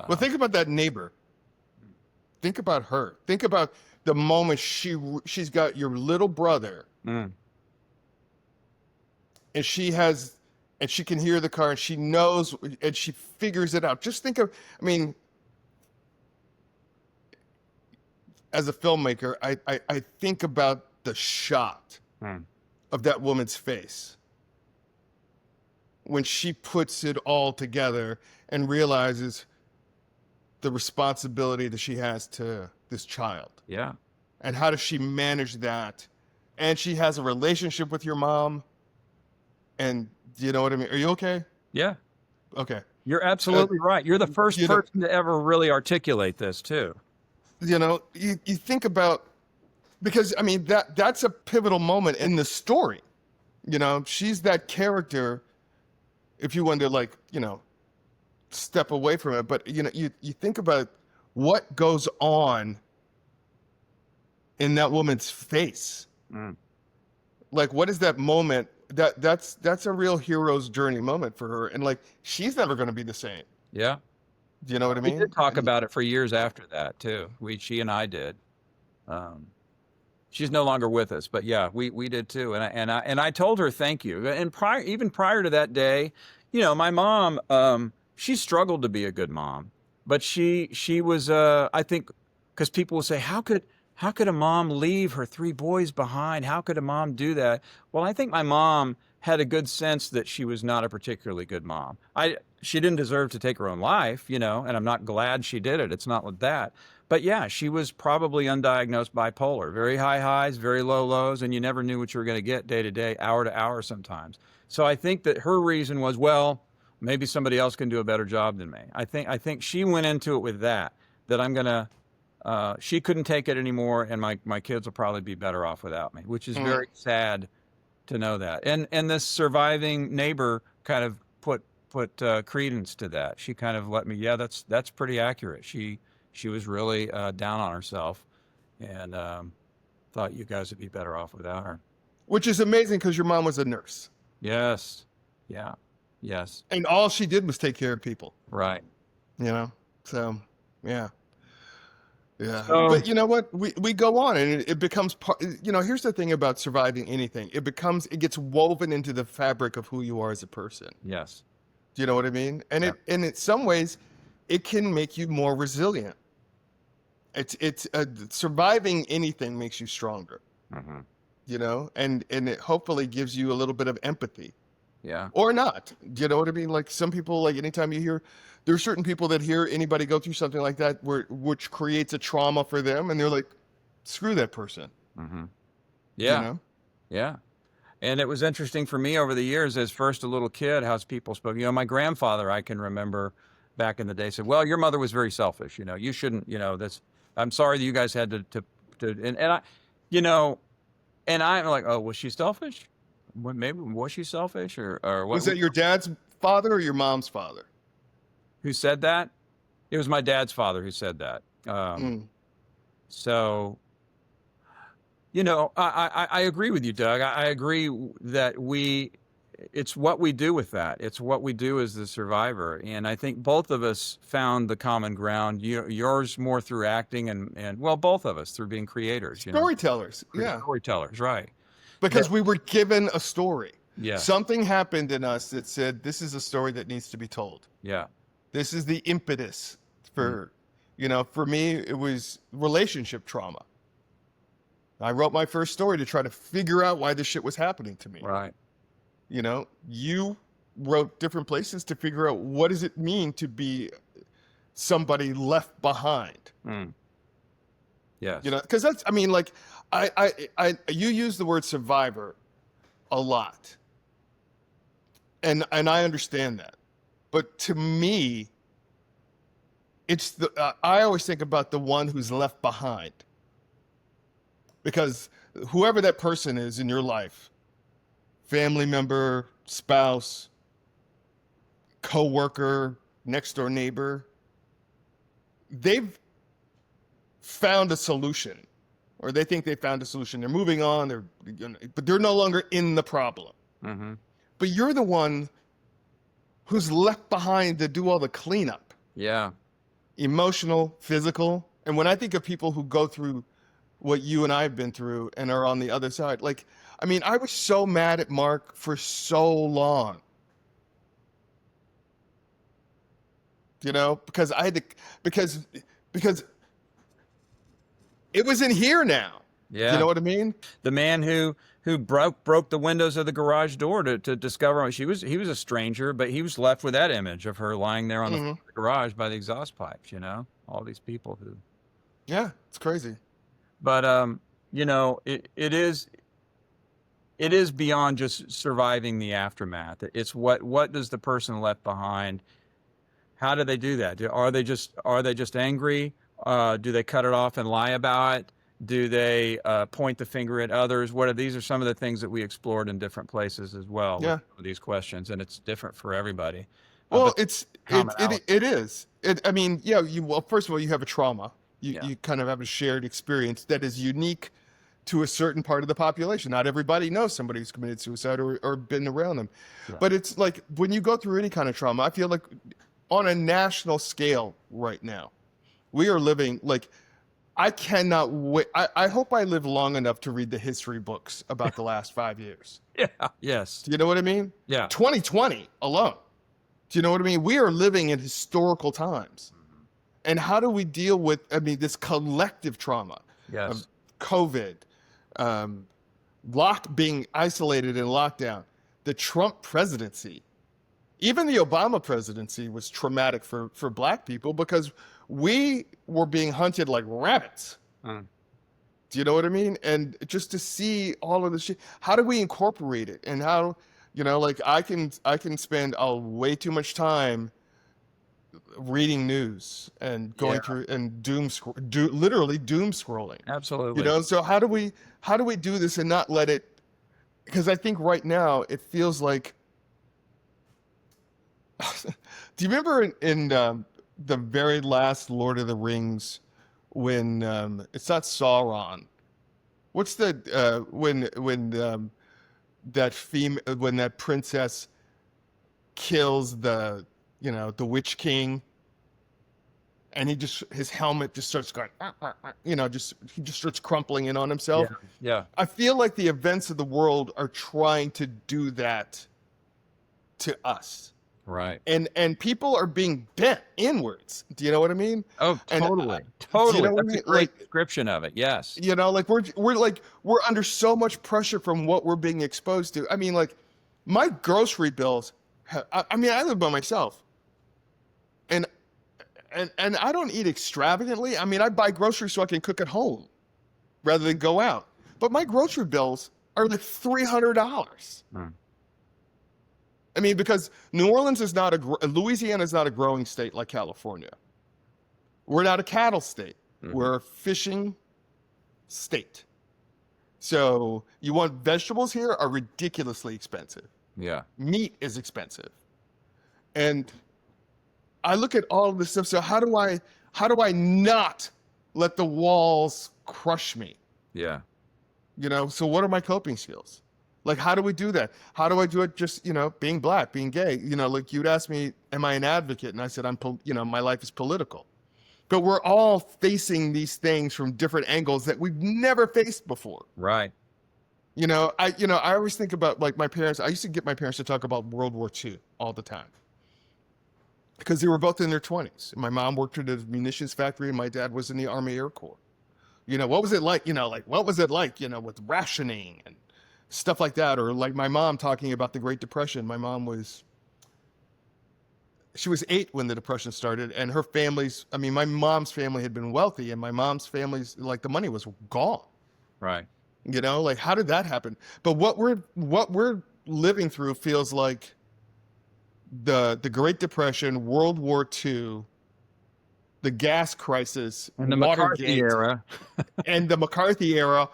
Well, think about that neighbor. Think about her. Think about the moment she's got your little brother. And she can hear the car and she knows and she figures it out. Just think of, as a filmmaker, I think about the shot of that woman's face when she puts it all together and realizes the responsibility that she has to this child. Yeah. And how does she manage that? And she has a relationship with your mom. And do you know what I mean? Are you okay? Yeah. Okay. You're absolutely right. You're the first person to ever really articulate this too. You think about, because that's a pivotal moment in the story. She's that character, if you want to step away from it, but you think about what goes on in that woman's face. Like, what is that moment? That's a real hero's journey moment for her, and she's never going to be the same. Yeah. Do you know what I mean? We did talk about it for years after that too. She and I did. She's no longer with us, but yeah, we did too. And I told her thank you. And even prior to that day, my mom, she struggled to be a good mom, but she was, I think, because people will say, how could a mom leave her 3 boys behind? How could a mom do that? Well, I think my mom had a good sense that she was not a particularly good mom. She didn't deserve to take her own life, and I'm not glad she did it. It's not like that. But yeah, she was probably undiagnosed bipolar, very high highs, very low lows, and you never knew what you were going to get day to day, hour to hour sometimes. So I think that her reason was, well, maybe somebody else can do a better job than me. I think she went into it with that I'm going to, she couldn't take it anymore, and my kids will probably be better off without me, which is very sad to know that. And this surviving neighbor kind of put credence to that. She kind of let me, yeah, that's pretty accurate. She was really down on herself, and thought you guys would be better off without her. Which is amazing because your mom was a nurse. Yes. Yeah. Yes. And all she did was take care of people. Right. So, yeah. Yeah. So, but you know what? We go on, and it becomes part, here's the thing about surviving anything. It gets woven into the fabric of who you are as a person. yes. Do you know what I mean? And and in some ways, it can make you more resilient. It's surviving anything makes you stronger. Mm-hmm. And it hopefully gives you a little bit of empathy. Yeah. Or not. Do you know what I mean? Like some people, like anytime you hear, there are certain people that hear anybody go through something like that which creates a trauma for them, and they're like, screw that person. Mm-hmm. Yeah. Yeah. And it was interesting for me over the years, as first a little kid, how people spoke. My grandfather, I can remember back in the day, said, well, your mother was very selfish. You shouldn't, I'm sorry that you guys had to and I, and I'm like, oh, was she selfish? Maybe, was she selfish or what? Was that your dad's father or your mom's father? Who said that? It was my dad's father who said that. So, I agree with you, Doug. I agree that it's what we do with that. It's what we do as the survivor. And I think both of us found the common ground. Yours more through acting and well, both of us through being creators. Storytellers. Yeah. Storytellers, right. Because we were given a story. Yeah. Something happened in us that said, this is a story that needs to be told. Yeah. This is the impetus for, for me, it was relationship trauma. I wrote my first story to try to figure out why this shit was happening to me. Right. You wrote different places to figure out what does it mean to be somebody left behind. Yes. Because that's, you use the word survivor a lot. And I understand that. But to me, it's I always think about the one who's left behind. Because whoever that person is in your life, family member, spouse, coworker, next door neighbor, they've found a solution, or they think they found a solution. They're moving on, but they're no longer in the problem. Mm-hmm. But you're the one who's left behind to do all the cleanup. Yeah. Emotional, physical. And when I think of people who go through what you and I have been through and are on the other side, I was so mad at Mark for so long. Because I had to, because it was in here now. Yeah. You know what I mean? The man who broke the windows of the garage door to discover he was a stranger, but he was left with that image of her lying there on the garage by the exhaust pipes, all these people who. Yeah, it's crazy. But it is beyond just surviving the aftermath. It's what does the person left behind? How do they do that? Are they just angry? Do they cut it off and lie about it? Do they point the finger at others? These are some of the things that we explored in different places as well. Yeah. With these questions, and it's different for everybody. Well, it is. First of all, you have a trauma. You kind of have a shared experience that is unique to a certain part of the population. Not everybody knows somebody who's committed suicide or been around them. Yeah. But it's like when you go through any kind of trauma, I feel like on a national scale right now, we are living I cannot wait. I hope I live long enough to read the history books about the last 5 years. Yeah. Yes. Do you know what I mean? Yeah. 2020 alone. Do you know what I mean? We are living in historical times. And how do we deal with, this collective trauma Yes. of COVID, being isolated in lockdown, the Trump presidency, even the Obama presidency was traumatic for Black people because we were being hunted like rabbits. Do you know what I mean? And just to see all of this shit, how do we incorporate it? And how, I can spend way too much time reading news and going through and literally doom scrolling. Absolutely. So how do we do this and not let it? Because I think right now it feels like. Do you remember in the very last Lord of the Rings when it's not Sauron? What's the when that princess kills the Witch King, and his helmet just starts going, he just starts crumpling in on himself. Yeah. I feel like the events of the world are trying to do that to us. Right. And people are being bent inwards. Do you know what I mean? Oh, totally. Do you know what I That's mean? a great description of it. Yes. We're under so much pressure from what we're being exposed to. I mean, like my grocery bills. I live by myself, and I don't eat extravagantly. I mean, I buy groceries so I can cook at home rather than go out. But my grocery bills are like $300. I mean, because New Orleans is not Louisiana is not a growing state like California. We're not a cattle state. We're a fishing state. So you want vegetables here are ridiculously expensive. Yeah. Meat is expensive. And I look at all of this stuff. So how do I not let the walls crush me? Yeah. So what are my coping skills? Like, how do we do that? How do I do it just, being Black, being gay? Like you'd ask me, am I an advocate? And I said, my life is political. But we're all facing these things from different angles that we've never faced before. Right. I always think about like my parents. I used to get my parents to talk about World War II all the time because they were both in their 20s. My mom worked at a munitions factory and my dad was in the Army Air Corps. What was it like? What was it like, with rationing and stuff like that? Or like my mom talking about the Great Depression. My mom was 8 when the Depression started, and her my mom's family had been wealthy, and my mom's family's like the money was gone. Right. Like how did that happen? But what we're living through feels like the Great Depression, World War II, the gas crisis, and the McCarthy era, and the McCarthy era,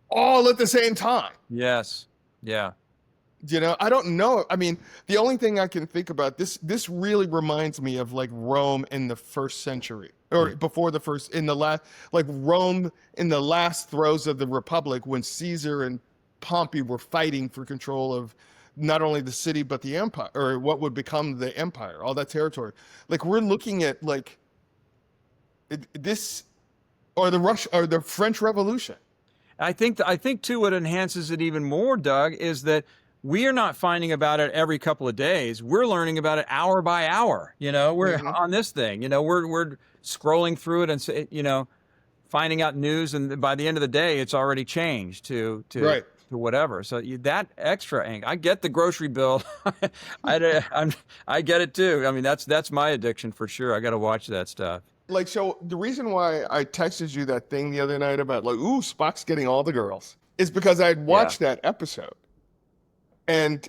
all at the same time. Yes. Yeah. I don't know. I mean, the only thing I can think about this really reminds me of like Rome in the first century or before the first, like Rome in the last throes of the Republic when Caesar and Pompey were fighting for control of not only the city, but the empire or what would become the empire, all that territory. Like we're looking at like this or the French Revolution. I think too, what enhances it even more, Doug, is that we are not finding about it every couple of days. We're learning about it hour by hour. We're on this thing. We're scrolling through it and finding out news, and by the end of the day, it's already changed to whatever. So that extra angle, I get the grocery bill. I get it too. I mean, that's my addiction for sure. I got to watch that stuff. Like, so the reason why I texted you that thing the other night about like, ooh, Spock's getting all the girls is because I had watched that episode. And,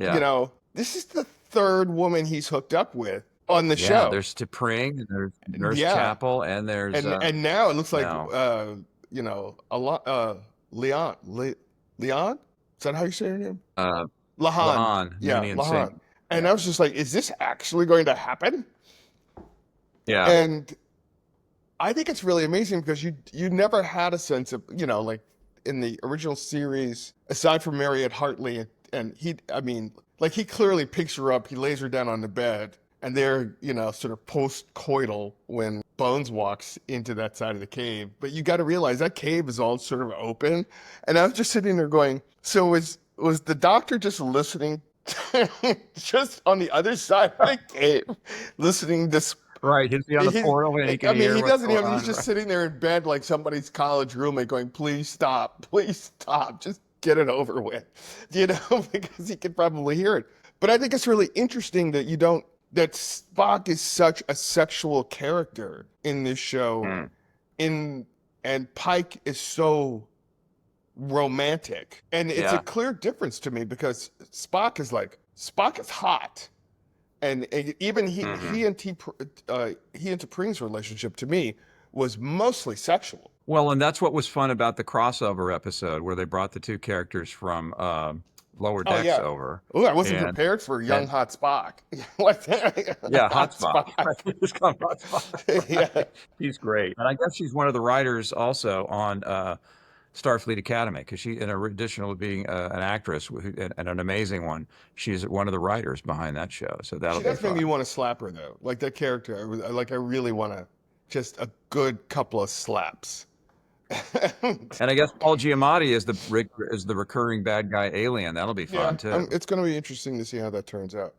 this is the third woman he's hooked up with on the show. There's T'Pring, and there's Nurse Chapel, and there's... And now it looks like, a lot, Leon? Is that how you say her name? Lahan. Yeah, Lahan. And I was just like, is this actually going to happen? Yeah. And I think it's really amazing because you never had a sense of, like in the original series, aside from Marriott Hartley, and he clearly picks her up, he lays her down on the bed, and they're, sort of post-coital when Bones walks into that side of the cave. But you got to realize that cave is all sort of open. And I was just sitting there going, so was the doctor just listening just on the other side of the cave, listening to. Right. He'd be on the portal and he can I mean, hear he what's doesn't going even. on. He's just Right. sitting there in bed like somebody's college roommate, going, "Please stop, just get it over with," because he could probably hear it. But I think it's really interesting that that Spock is such a sexual character in this show, and Pike is so romantic, and it's a Yeah. clear difference to me because Spock is hot. And even he and T'Pring's relationship to me was mostly sexual. Well, and that's what was fun about the crossover episode where they brought the two characters from Lower Oh Decks yeah. over. Oh, I wasn't And prepared for young hot Spock. Like yeah, Hot Spot. It's called Hot Spot. Yeah. He's great. And I guess she's one of the writers also on Starfleet Academy because she, in addition to being an actress and an amazing one, she's one of the writers behind that show. So that'll She be does make fun. me want to slap her though. Like that character, I really want to just a good couple of slaps. And I guess Paul Giamatti is the recurring bad guy alien. That'll be fun too. It's going to be interesting to see how that turns out.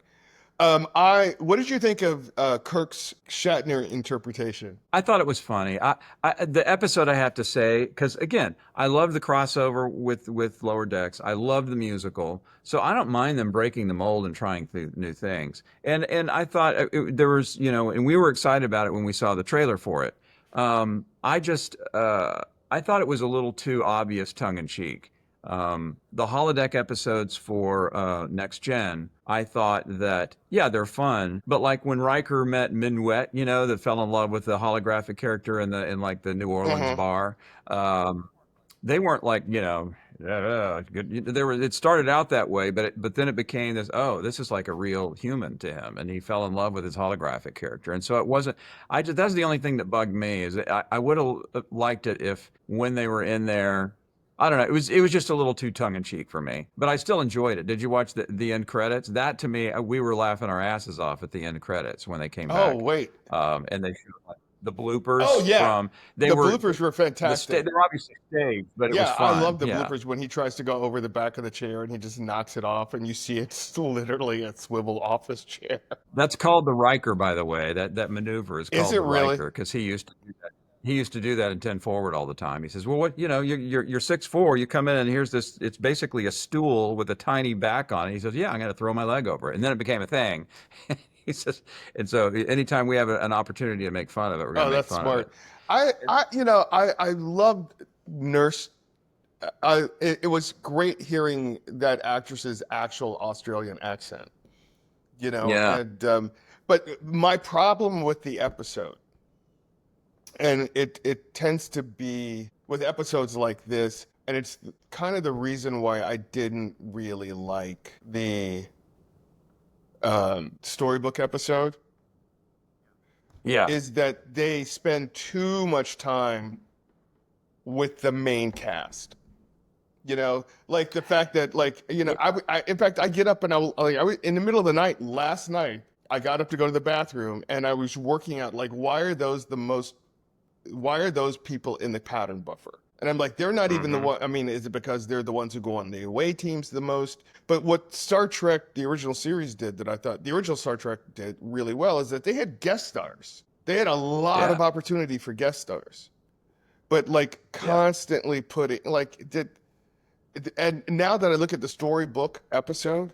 What did you think of Kirk's Shatner interpretation? I thought it was funny. The episode, I have to say, because again, I love the crossover with Lower Decks. I love the musical, so I don't mind them breaking the mold and trying new things. And I thought there was, and we were excited about it when we saw the trailer for it. I thought it was a little too obvious, tongue in cheek. The holodeck episodes for Next Gen, I thought that, yeah, they're fun, but like when Riker met Minuet, that fell in love with the holographic character in like the New Orleans bar, they weren't like, good. It started out that way, but then it became this, this is like a real human to him, and he fell in love with his holographic character. And so it wasn't, that's the only thing that bugged me is that I would have liked it if when they were in there, I don't know. It was just a little too tongue in cheek for me, but I still enjoyed it. Did you watch the end credits? That to me, we were laughing our asses off at the end credits when they came back. Oh wait, and they showed like, the bloopers. Oh yeah, from the bloopers were fantastic. They're obviously staged, but it was fun. I love the bloopers when he tries to go over the back of the chair and he just knocks it off, and you see it's literally a swivel office chair. That's called the Riker, by the way. That maneuver is called the Riker because he used to do that. He used to do that in 10 Forward all the time. He says, well, you're 6'4", you come in and here's this, it's basically a stool with a tiny back on it. He says, yeah, I'm going to throw my leg over it. And then it became a thing. He says, and so anytime we have an opportunity to make fun of it, we're going to make fun of it. I loved Nurse. It was great hearing that actress's actual Australian accent, Yeah. And, but my problem with the episode, and it tends to be with episodes like this, and it's kind of the reason why I didn't really like the storybook episode. Yeah. Is that they spend too much time with the main cast. Like the fact that, in fact, I get up and I was in the middle of the night last night. I got up to go to the bathroom and I was working out why are those people in the pattern buffer? And I'm like, they're not even the one. I mean, is it because they're the ones who go on the away teams the most? But what Star Trek, the original series, did that I thought the original Star Trek did really well is that they had guest stars. They had a lot of opportunity for guest stars, but constantly putting and now that I look at the storybook episode,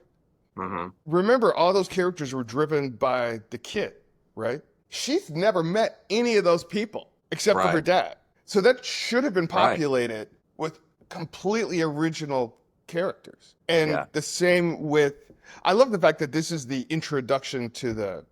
remember all those characters were driven by the kid, right? She's never met any of those people except for her dad. So that should have been populated with completely original characters. And the same with, I love the fact that this is the introduction to the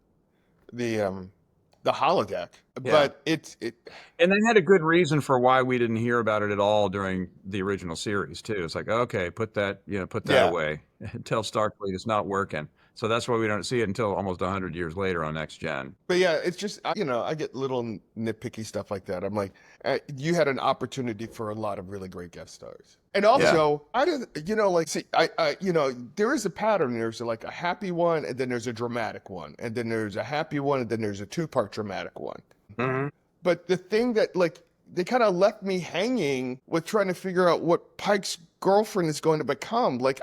holodeck, but and they had a good reason for why we didn't hear about it at all during the original series too. It's like, okay, put that away. Tell Starfleet it's not working. So that's why we don't see it until almost 100 years later on Next Gen. But yeah, it's just, I get little nitpicky stuff like that. I'm like, you had an opportunity for a lot of really great guest stars. And also, I didn't, there is a pattern. There's a happy one, and then there's a dramatic one, and then there's a happy one, and then there's a 2-part dramatic one. Mm-hmm. But the thing that, they kind of left me hanging with trying to figure out what Pike's girlfriend is going to become. Like,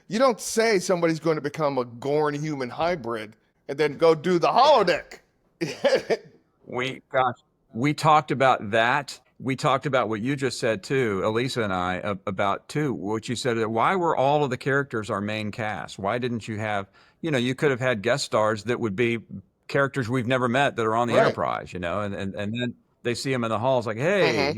you don't say somebody's going to become a Gorn human hybrid and then go do the holodeck. We talked about that. We talked about what you just said too, Elisa and I, about too, what you said, why were all of the characters our main cast? Why didn't you have, you could have had guest stars that would be characters we've never met that are on the Right. Enterprise, and then they see them in the halls like, hey,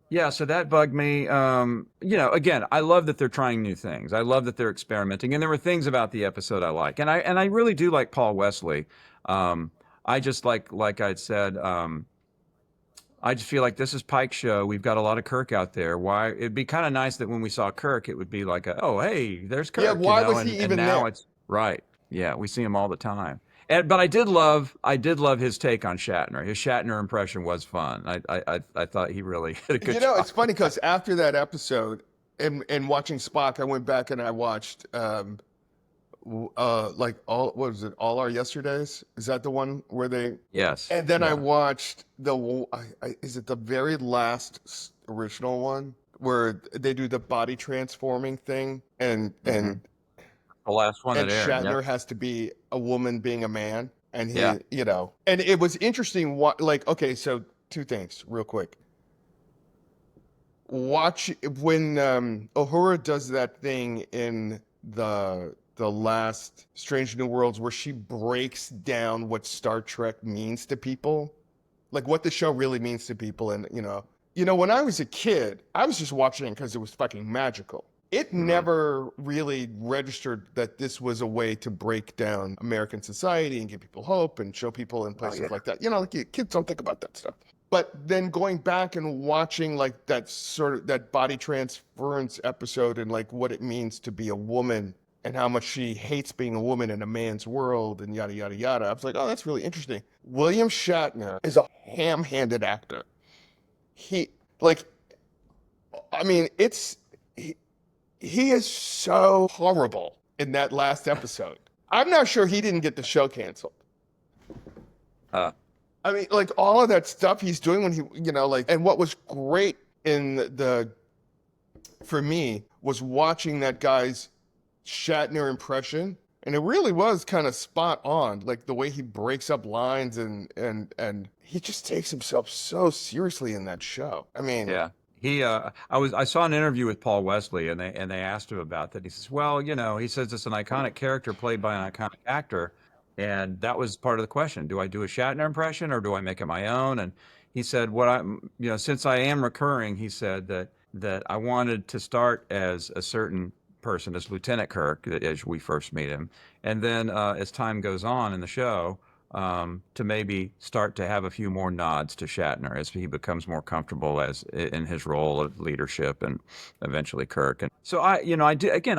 yeah, so that bugged me. Again, I love that they're trying new things. I love that they're experimenting, and there were things about the episode I like, and I really do like Paul Wesley. I just like I'd said, I just feel like this is Pike's show. We've got a lot of Kirk out there. Why? It'd be kind of nice that when we saw Kirk, it would be like, oh, hey, there's Kirk. Yeah, why was he and even now there? it's right. Yeah, we see him all the time. But I did love his take on Shatner. His Shatner impression was fun. I thought he really did a good job. It's funny because after that episode and watching Spock, I went back and I watched what was it? All Our Yesterdays? Is that the one where they? Yes. And then I watched is it the very last original one where they do the body transforming thing and the last one and that aired. Shatner Yep. has to be a woman being a man, and he, Yeah. and it was interesting. Okay, so two things real quick. Watch when Uhura does that thing in the last Strange New Worlds where she breaks down what Star Trek means to people, like what the show really means to people, and when I was a kid, I was just watching it because it was fucking magical. It never really registered that this was a way to break down American society and give people hope and show people in places like that. Kids don't think about that stuff. But then going back and watching like that body transference episode and like what it means to be a woman and how much she hates being a woman in a man's world and yada, yada, yada. I was like, oh, that's really interesting. William Shatner is a ham-handed actor. He is so horrible in that last episode. I'm not sure he didn't get the show canceled. All of that stuff he's doing when he, and what was great for me was watching that guy's Shatner impression. And it really was kind of spot on, like the way he breaks up lines and he just takes himself so seriously in that show. Yeah. I saw an interview with Paul Wesley and they asked him about that. He says, well, he says it's an iconic character played by an iconic actor. And that was part of the question. Do I do a Shatner impression or do I make it my own? And he said, since I am recurring, he said that I wanted to start as a certain person, as Lieutenant Kirk, as we first meet him. And then as time goes on in the show, to maybe start to have a few more nods to Shatner as he becomes more comfortable in his role of leadership and eventually Kirk. And so I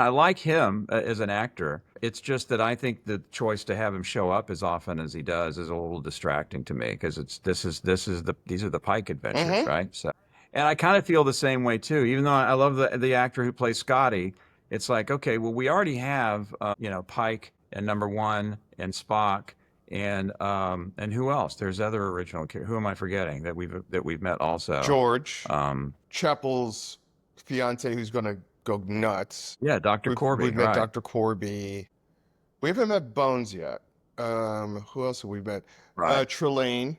like him as an actor. It's just that I think the choice to have him show up as often as he does is a little distracting to me because these are the Pike adventures, right? So, and I kind of feel the same way too. Even though I love the actor who plays Scotty, it's like, okay, well, we already have Pike and Number One and Spock. And who else? There's other original characters. Who am I forgetting that we've met also? George, Chapel's fiance, who's gonna go nuts. Yeah, Dr. Corby. We've met right. Dr. Corby. We haven't met Bones yet. Who else have we met? Right. Trelane.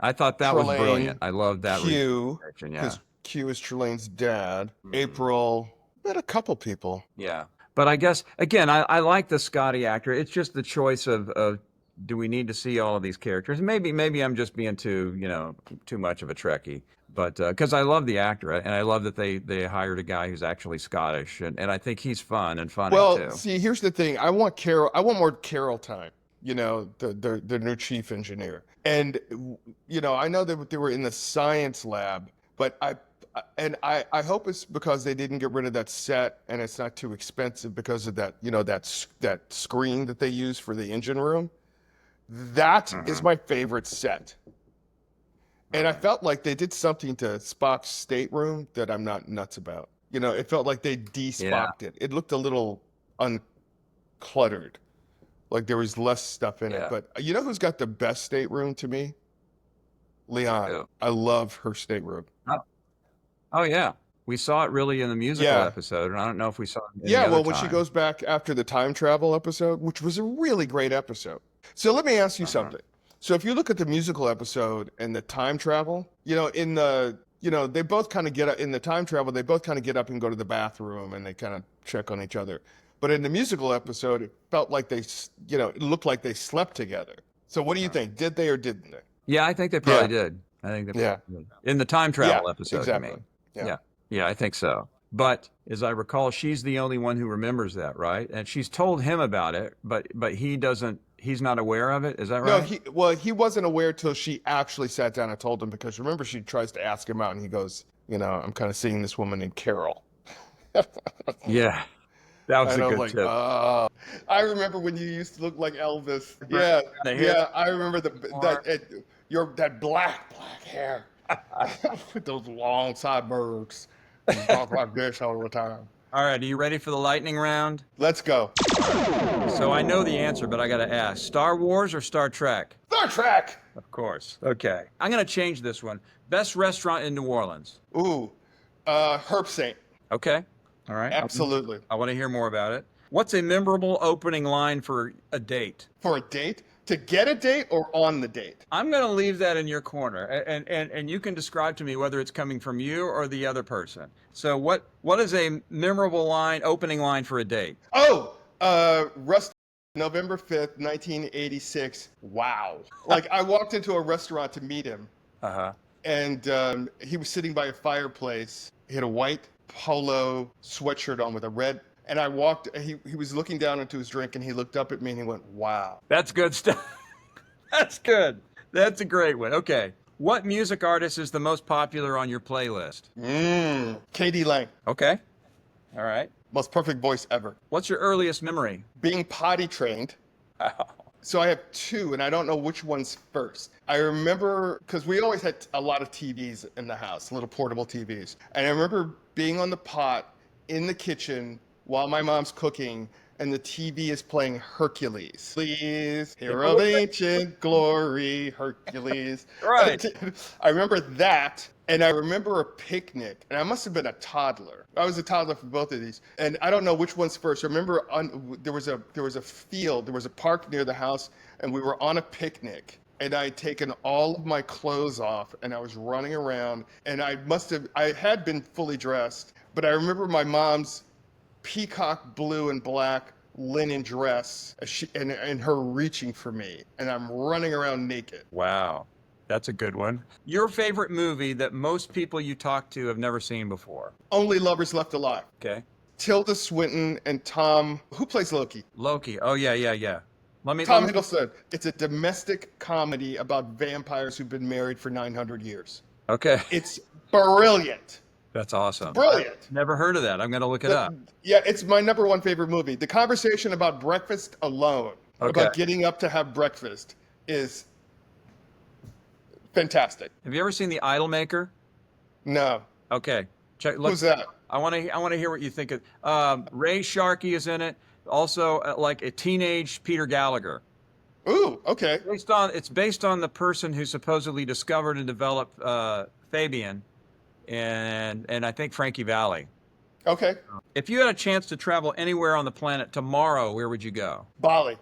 I thought that was brilliant. I love that. Q, because Q is Trelane's dad. April. Met a couple people. Yeah, but I guess again, I like the Scotty actor. It's just the choice of do we need to see all of these characters? Maybe I'm just being too much of a Trekkie, but because I love the actor and I love that they hired a guy who's actually Scottish and I think he's fun and funny too. Well, see, here's the thing. I want more Carol time. The new chief engineer, and I know that they were in the science lab, but I hope it's because they didn't get rid of that set and it's not too expensive because of that that screen that they use for the engine room. That is my favorite set. And I felt like they did something to Spock's stateroom that I'm not nuts about. It felt like they de-Spocked it. It looked a little uncluttered. Like there was less stuff in it. But you know who's got the best stateroom to me? Leon. Who? I love her stateroom. Oh yeah, we saw it really in the musical Yeah. episode, and I don't know if we saw it any Yeah, other well, when she time. goes back after the time travel episode, which was a really great episode. So let me ask you something. So if you look at the musical episode and the time travel, they both kind of get up in the time travel, they both kind of get up and go to the bathroom and they kind of check on each other. But in the musical episode, it felt like it looked like they slept together. So what do you think? Did they or didn't they? Yeah, I think they probably did. I think they Yeah. probably did. In the time travel Yeah, episode, exactly. you mean? Yeah. Yeah, I think so. But as I recall, she's the only one who remembers that, right? And she's told him about it, but he doesn't. He's not aware of it. Is that right? No, he wasn't aware till she actually sat down and told him, because remember, she tries to ask him out and he goes, I'm kind of seeing this woman named Carol. Yeah, that was And a I'm good like, tip. I remember when you used to look like Elvis. The Yeah, hair. I remember that black hair with those long sideburns. You talk like this all the time. All right, are you ready for the lightning round? Let's go. So I know the answer, but I got to ask: Star Wars or Star Trek? Star Trek. Of course. Okay, I'm going to change this one. Best restaurant in New Orleans. Ooh, Herb Saint. Okay. All right. Absolutely. I want to hear more about it. What's a memorable opening line for a date? For a date? To get a date or on the date? I'm going to leave that in your corner, and you can describe to me whether it's coming from you or the other person. So what is a memorable opening line for a date? Oh, Rusty, November 5th, 1986. Wow. Like, I walked into a restaurant to meet him, and he was sitting by a fireplace. He had a white polo sweatshirt on with a red. And I walked, he was looking down into his drink, and he looked up at me and he went, wow. That's good stuff. That's good. That's a great one. Okay. What music artist is the most popular on your playlist? Katie Lang. Okay. All right. Most perfect voice ever. What's your earliest memory? Being potty trained. So I have two, and I don't know which one's first. I remember, because we always had a lot of TVs in the house, little portable TVs. And I remember being on the pot in the kitchen while my mom's cooking, and the TV is playing Hercules. Please, hero of ancient glory, Hercules. Right. I remember that, and I remember a picnic, and I must have been a toddler. I was a toddler for both of these, and I don't know which one's first. I remember there was a field, there was a park near the house, and we were on a picnic. And I had taken all of my clothes off, and I was running around, and I had been fully dressed, but I remember my mom's peacock blue and black linen dress and her reaching for me, and I'm running around naked. Wow. That's a good one. Your favorite movie that most people you talk to have never seen before? Only Lovers Left Alive. Okay. Tilda Swinton and Tom, who plays Loki? Loki. Oh, yeah. Tom Hiddleston. It's a domestic comedy about vampires who've been married for 900 years. Okay. It's brilliant. That's awesome. Brilliant. Never heard of that. I'm going to look it up. Yeah, it's my number one favorite movie. The conversation about breakfast alone, about getting up to have breakfast, is fantastic. Have you ever seen The Idolmaker? No. Okay. Who's that? I want to hear what you think of. Ray Sharkey is in it. Also, like a teenage Peter Gallagher. Ooh, okay. It's based on the person who supposedly discovered and developed Fabian, and I think Frankie Valli. Okay. If you had a chance to travel anywhere on the planet tomorrow, where would you go? Bali.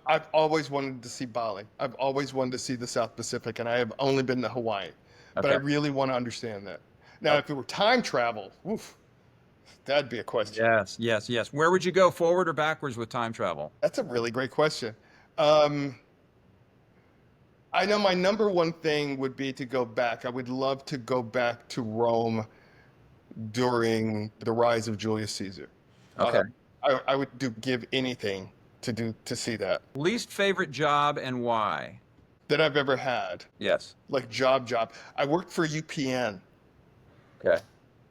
I've always wanted to see Bali. I've always wanted to see the South Pacific, and I have only been to Hawaii. But I really want to understand that. Now, if it were time travel, that'd be a question. Yes. Where would you go, forward or backwards with time travel? That's a really great question. I know my number one thing would be to go back. I would love to go back to Rome during the rise of Julius Caesar. Okay. I would give anything to see that. Least favorite job and why? That I've ever had. Yes. Like job. I worked for UPN. Okay.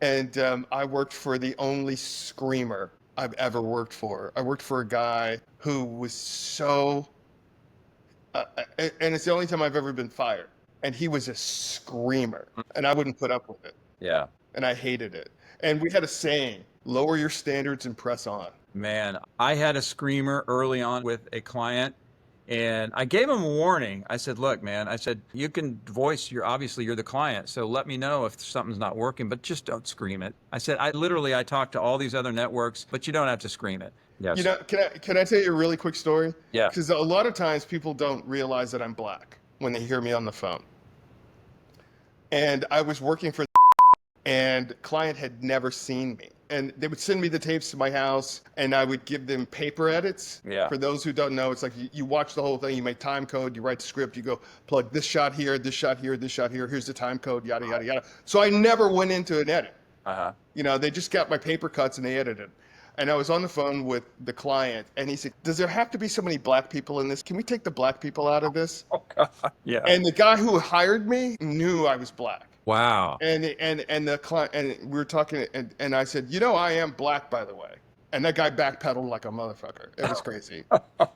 And I worked for the only screamer I've ever worked for. I worked for a guy who was so... and it's the only time I've ever been fired. And he was a screamer. And I wouldn't put up with it. Yeah. And I hated it. And we had a saying, lower your standards and press on. Man, I had a screamer early on with a client, And I gave him a warning. I said, look, man, I said, you can voice obviously you're the client. So let me know if something's not working, but just don't scream it. I said, I talked to all these other networks, but you don't have to scream it. Yes. You know, can I tell you a really quick story? Yeah. Because a lot of times people don't realize that I'm black when they hear me on the phone. And I was working for and client had never seen me. And they would send me the tapes to my house, and I would give them paper edits. Yeah. For those who don't know, it's like you watch the whole thing, you make time code, you write the script, you go plug this shot here, this shot here, this shot here, here's the time code, yada, yada, yada. So I never went into an edit. Uh-huh. You know, they just got my paper cuts and they edited. And I was on the phone with the client, and he said, does there have to be so many black people in this? Can we take the black people out of this? Oh, God. Yeah. And the guy who hired me knew I was black. Wow. And the client, and we were talking, and I said, you know, I am black, by the way. And that guy backpedaled like a motherfucker. It was crazy. That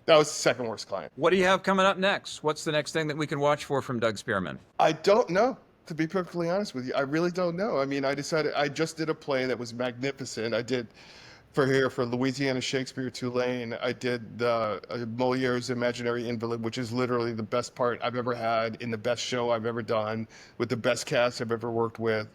was the second worst client. What do you have coming up next? What's the next thing that we can watch for from Doug Spearman? I don't know, to be perfectly honest with you. I really don't know. I mean, I just did a play that was magnificent. I did for Louisiana Shakespeare Tulane. I did Moliere's Imaginary Invalid, which is literally the best part I've ever had in the best show I've ever done, with the best cast I've ever worked with,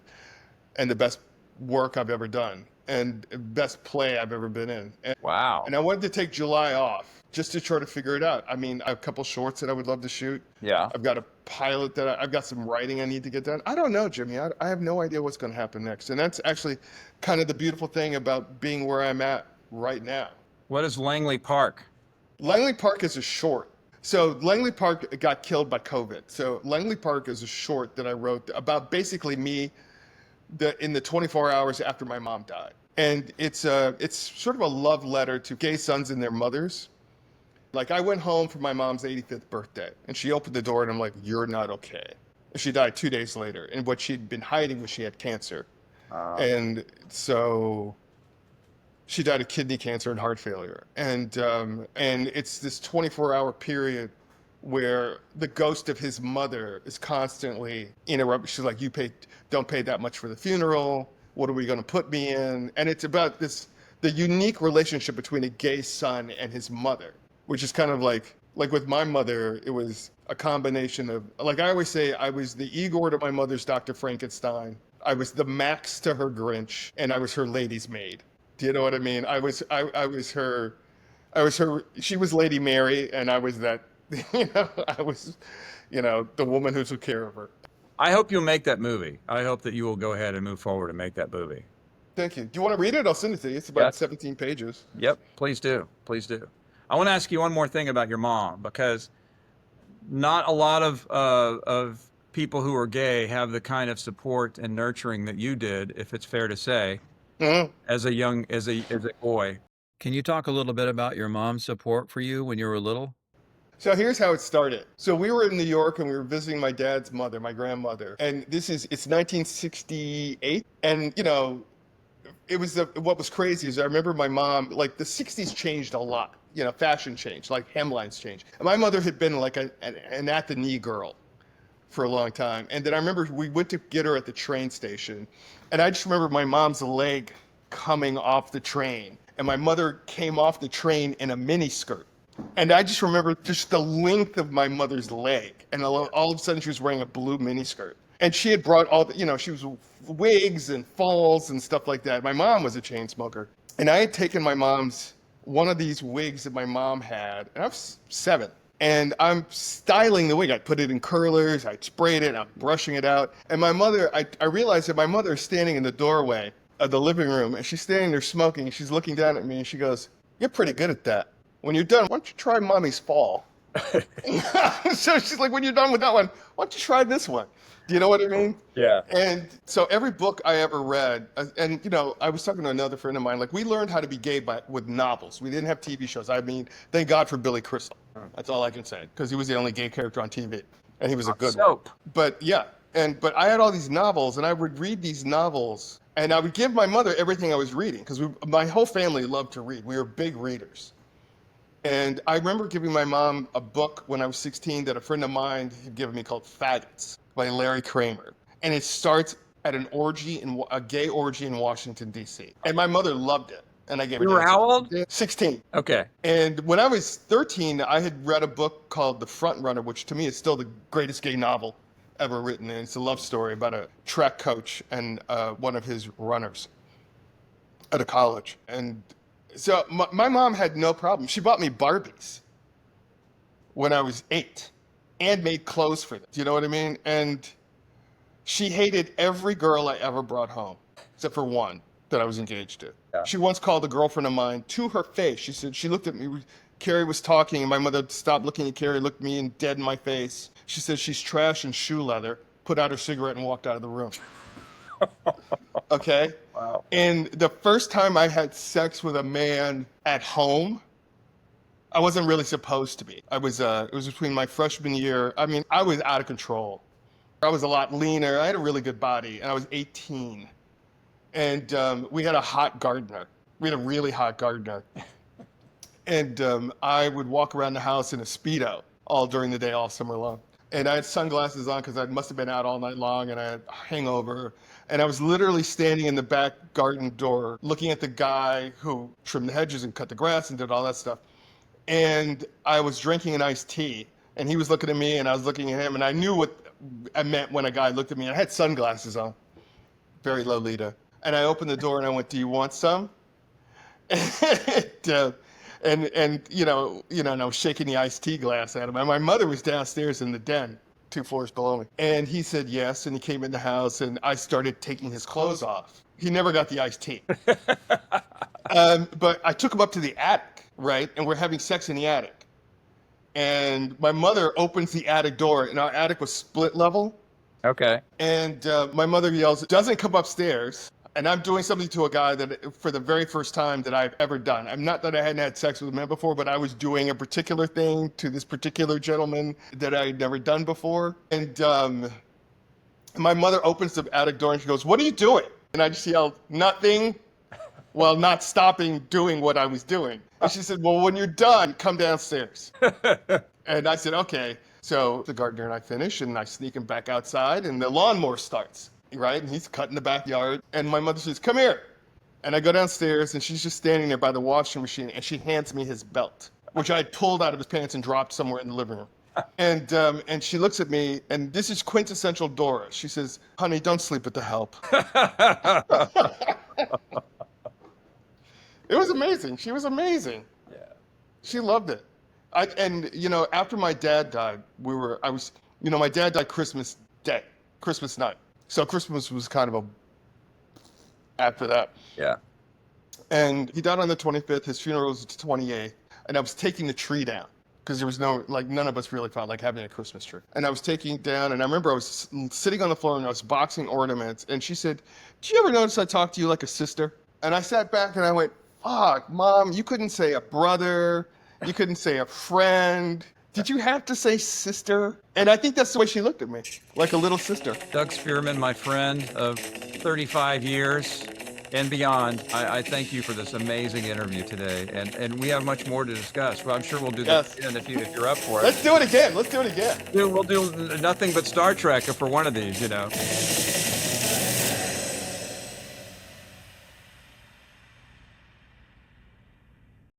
and the best work I've ever done, and best play I've ever been in. Wow. And I wanted to take July off just to try to figure it out. I mean, I have a couple shorts that I would love to shoot. Yeah. I've got a pilot that I've got some writing I need to get done. I don't know, Jimmy. I have no idea what's going to happen next. And that's actually kind of the beautiful thing about being where I'm at right now. What is Langley Park? Langley Park is a short. So Langley Park got killed by COVID. So Langley Park is a short that I wrote about basically me in the 24 hours after my mom died. And it's sort of a love letter to gay sons and their mothers. Like, I went home for my mom's 85th birthday, and she opened the door, and I'm like, you're not okay. And she died 2 days later, and what she'd been hiding was she had cancer. And so she died of kidney cancer and heart failure. And it's this 24-hour period where the ghost of his mother is constantly interrupting. She's like, don't pay that much for the funeral. What are we going to put me in? And it's about the unique relationship between a gay son and his mother, which is kind of like with my mother, it was a combination of, like I always say, I was the Igor to my mother's Dr. Frankenstein. I was the Max to her Grinch, and I was her lady's maid. Do you know what I mean? I was her, she was Lady Mary, and I was that, I was, the woman who took care of her. I hope you'll make that movie. I hope that you will go ahead and move forward and make that movie. Thank you. Do you want to read it? I'll send it to you. It's about 17 pages. Yep, please do. Please do. I want to ask you one more thing about your mom, because not a lot of people who are gay have the kind of support and nurturing that you did, if it's fair to say, as a boy. Can you talk a little bit about your mom's support for you when you were little? So here's how it started. So we were in New York, and we were visiting my dad's mother, my grandmother. And it's 1968. And, it was what was crazy is I remember my mom, like, the 60s changed a lot. Fashion changed, like hemlines changed. And my mother had been like an at-the-knee girl for a long time. And then I remember we went to get her at the train station. And I just remember my mom's leg coming off the train. And my mother came off the train in a mini skirt. And I just remember just the length of my mother's leg. And all of a sudden she was wearing a blue mini skirt. And she had brought all the, she was wigs and falls and stuff like that. My mom was a chain smoker. And I had taken my mom's one of these wigs that my mom had, and I was 7. And I'm styling the wig. I put it in curlers, I sprayed it, I'm brushing it out. And my mother, I realized that my mother is standing in the doorway of the living room, and she's standing there smoking, and she's looking down at me, and she goes, you're pretty good at that. When you're done, why don't you try Mommy's fall? So she's like, when you're done with that one, why don't you try this one? Do you know what I mean? Yeah. And so every book I ever read, and I was talking to another friend of mine, like, we learned how to be gay with novels. We didn't have TV shows. I mean, thank God for Billy Crystal. That's all I can say, because he was the only gay character on TV, and he was a good one. But yeah, but I had all these novels, and I would read these novels, and I would give my mother everything I was reading, because my whole family loved to read. We were big readers. And I remember giving my mom a book when I was 16 that a friend of mine had given me called Faggots by Larry Kramer. And it starts at a gay orgy in Washington, D.C. And my mother loved it. And I gave You a were dance. how old? 16. Okay. And when I was 13, I had read a book called The Front Runner, which to me is still the greatest gay novel ever written. And it's a love story about a track coach and one of his runners at a college. And so my mom had no problem. She bought me Barbies when I was 8 and made clothes for them. Do you know what I mean? And she hated every girl I ever brought home, except for one that I was engaged to. Yeah. She once called a girlfriend of mine to her face. She said, she looked at me, Carrie was talking, and my mother stopped looking at Carrie, looked me in dead in my face. She said, she's trash and shoe leather, put out her cigarette and walked out of the room. Okay? Wow. And the first time I had sex with a man at home, I wasn't really supposed to be. It was between my freshman year. I mean, I was out of control. I was a lot leaner. I had a really good body, and I was 18. And we had a hot gardener. We had a really hot gardener. And I would walk around the house in a Speedo all during the day, all summer long. And I had sunglasses on because I must have been out all night long, and I had a hangover. And I was literally standing in the back garden door looking at the guy who trimmed the hedges and cut the grass and did all that stuff. And I was drinking an iced tea, and he was looking at me, and I was looking at him, and I knew what I meant when a guy looked at me. I had sunglasses on, very Lolita. And I opened the door, and I went, "Do you want some?" And you know, and I was shaking the iced tea glass at him. And my mother was downstairs in the den, 2 floors below me. And he said yes, and he came in the house, and I started taking his clothes off. He never got the iced tea. But I took him up to the attic, right? And we're having sex in the attic. And my mother opens the attic door, and our attic was split level. Okay. And my mother yells, "Doesn't come upstairs." And I'm doing something to a guy that, for the very first time that I've ever done. I'm not that I hadn't had sex with a man before, but I was doing a particular thing to this particular gentleman that I had never done before. And my mother opens the attic door and she goes, "What are you doing?" And I just yelled, "Nothing," while not stopping doing what I was doing. And she said, "Well, when you're done, come downstairs." And I said, "Okay." So the gardener and I finish, and I sneak him back outside, and the lawnmower starts. Right? And he's cutting the backyard. And my mother says, "Come here." And I go downstairs, and she's just standing there by the washing machine, and she hands me his belt, which I had pulled out of his pants and dropped somewhere in the living room. And she looks at me, and this is quintessential Dora. She says, "Honey, don't sleep with the help." It was amazing. She was amazing. Yeah. She loved it. And after my dad died, my dad died Christmas night. So Christmas was kind of after that. Yeah. And he died on the 25th. His funeral was the 28th. And I was taking the tree down because there was none of us really felt like having a Christmas tree. And I was taking it down, and I remember I was sitting on the floor and I was boxing ornaments. And she said, "Did you ever notice I talk to you like a sister?" And I sat back and I went, "Fuck, Mom, you couldn't say a brother. You couldn't say a friend. Did you have to say sister?" And I think that's the way she looked at me, like a little sister. Doug Spearman, my friend of 35 years and beyond, I thank you for this amazing interview today. And we have much more to discuss, but I'm sure we'll do that again if you're up for it. Let's do it again. We'll do nothing but Star Trek for one of these,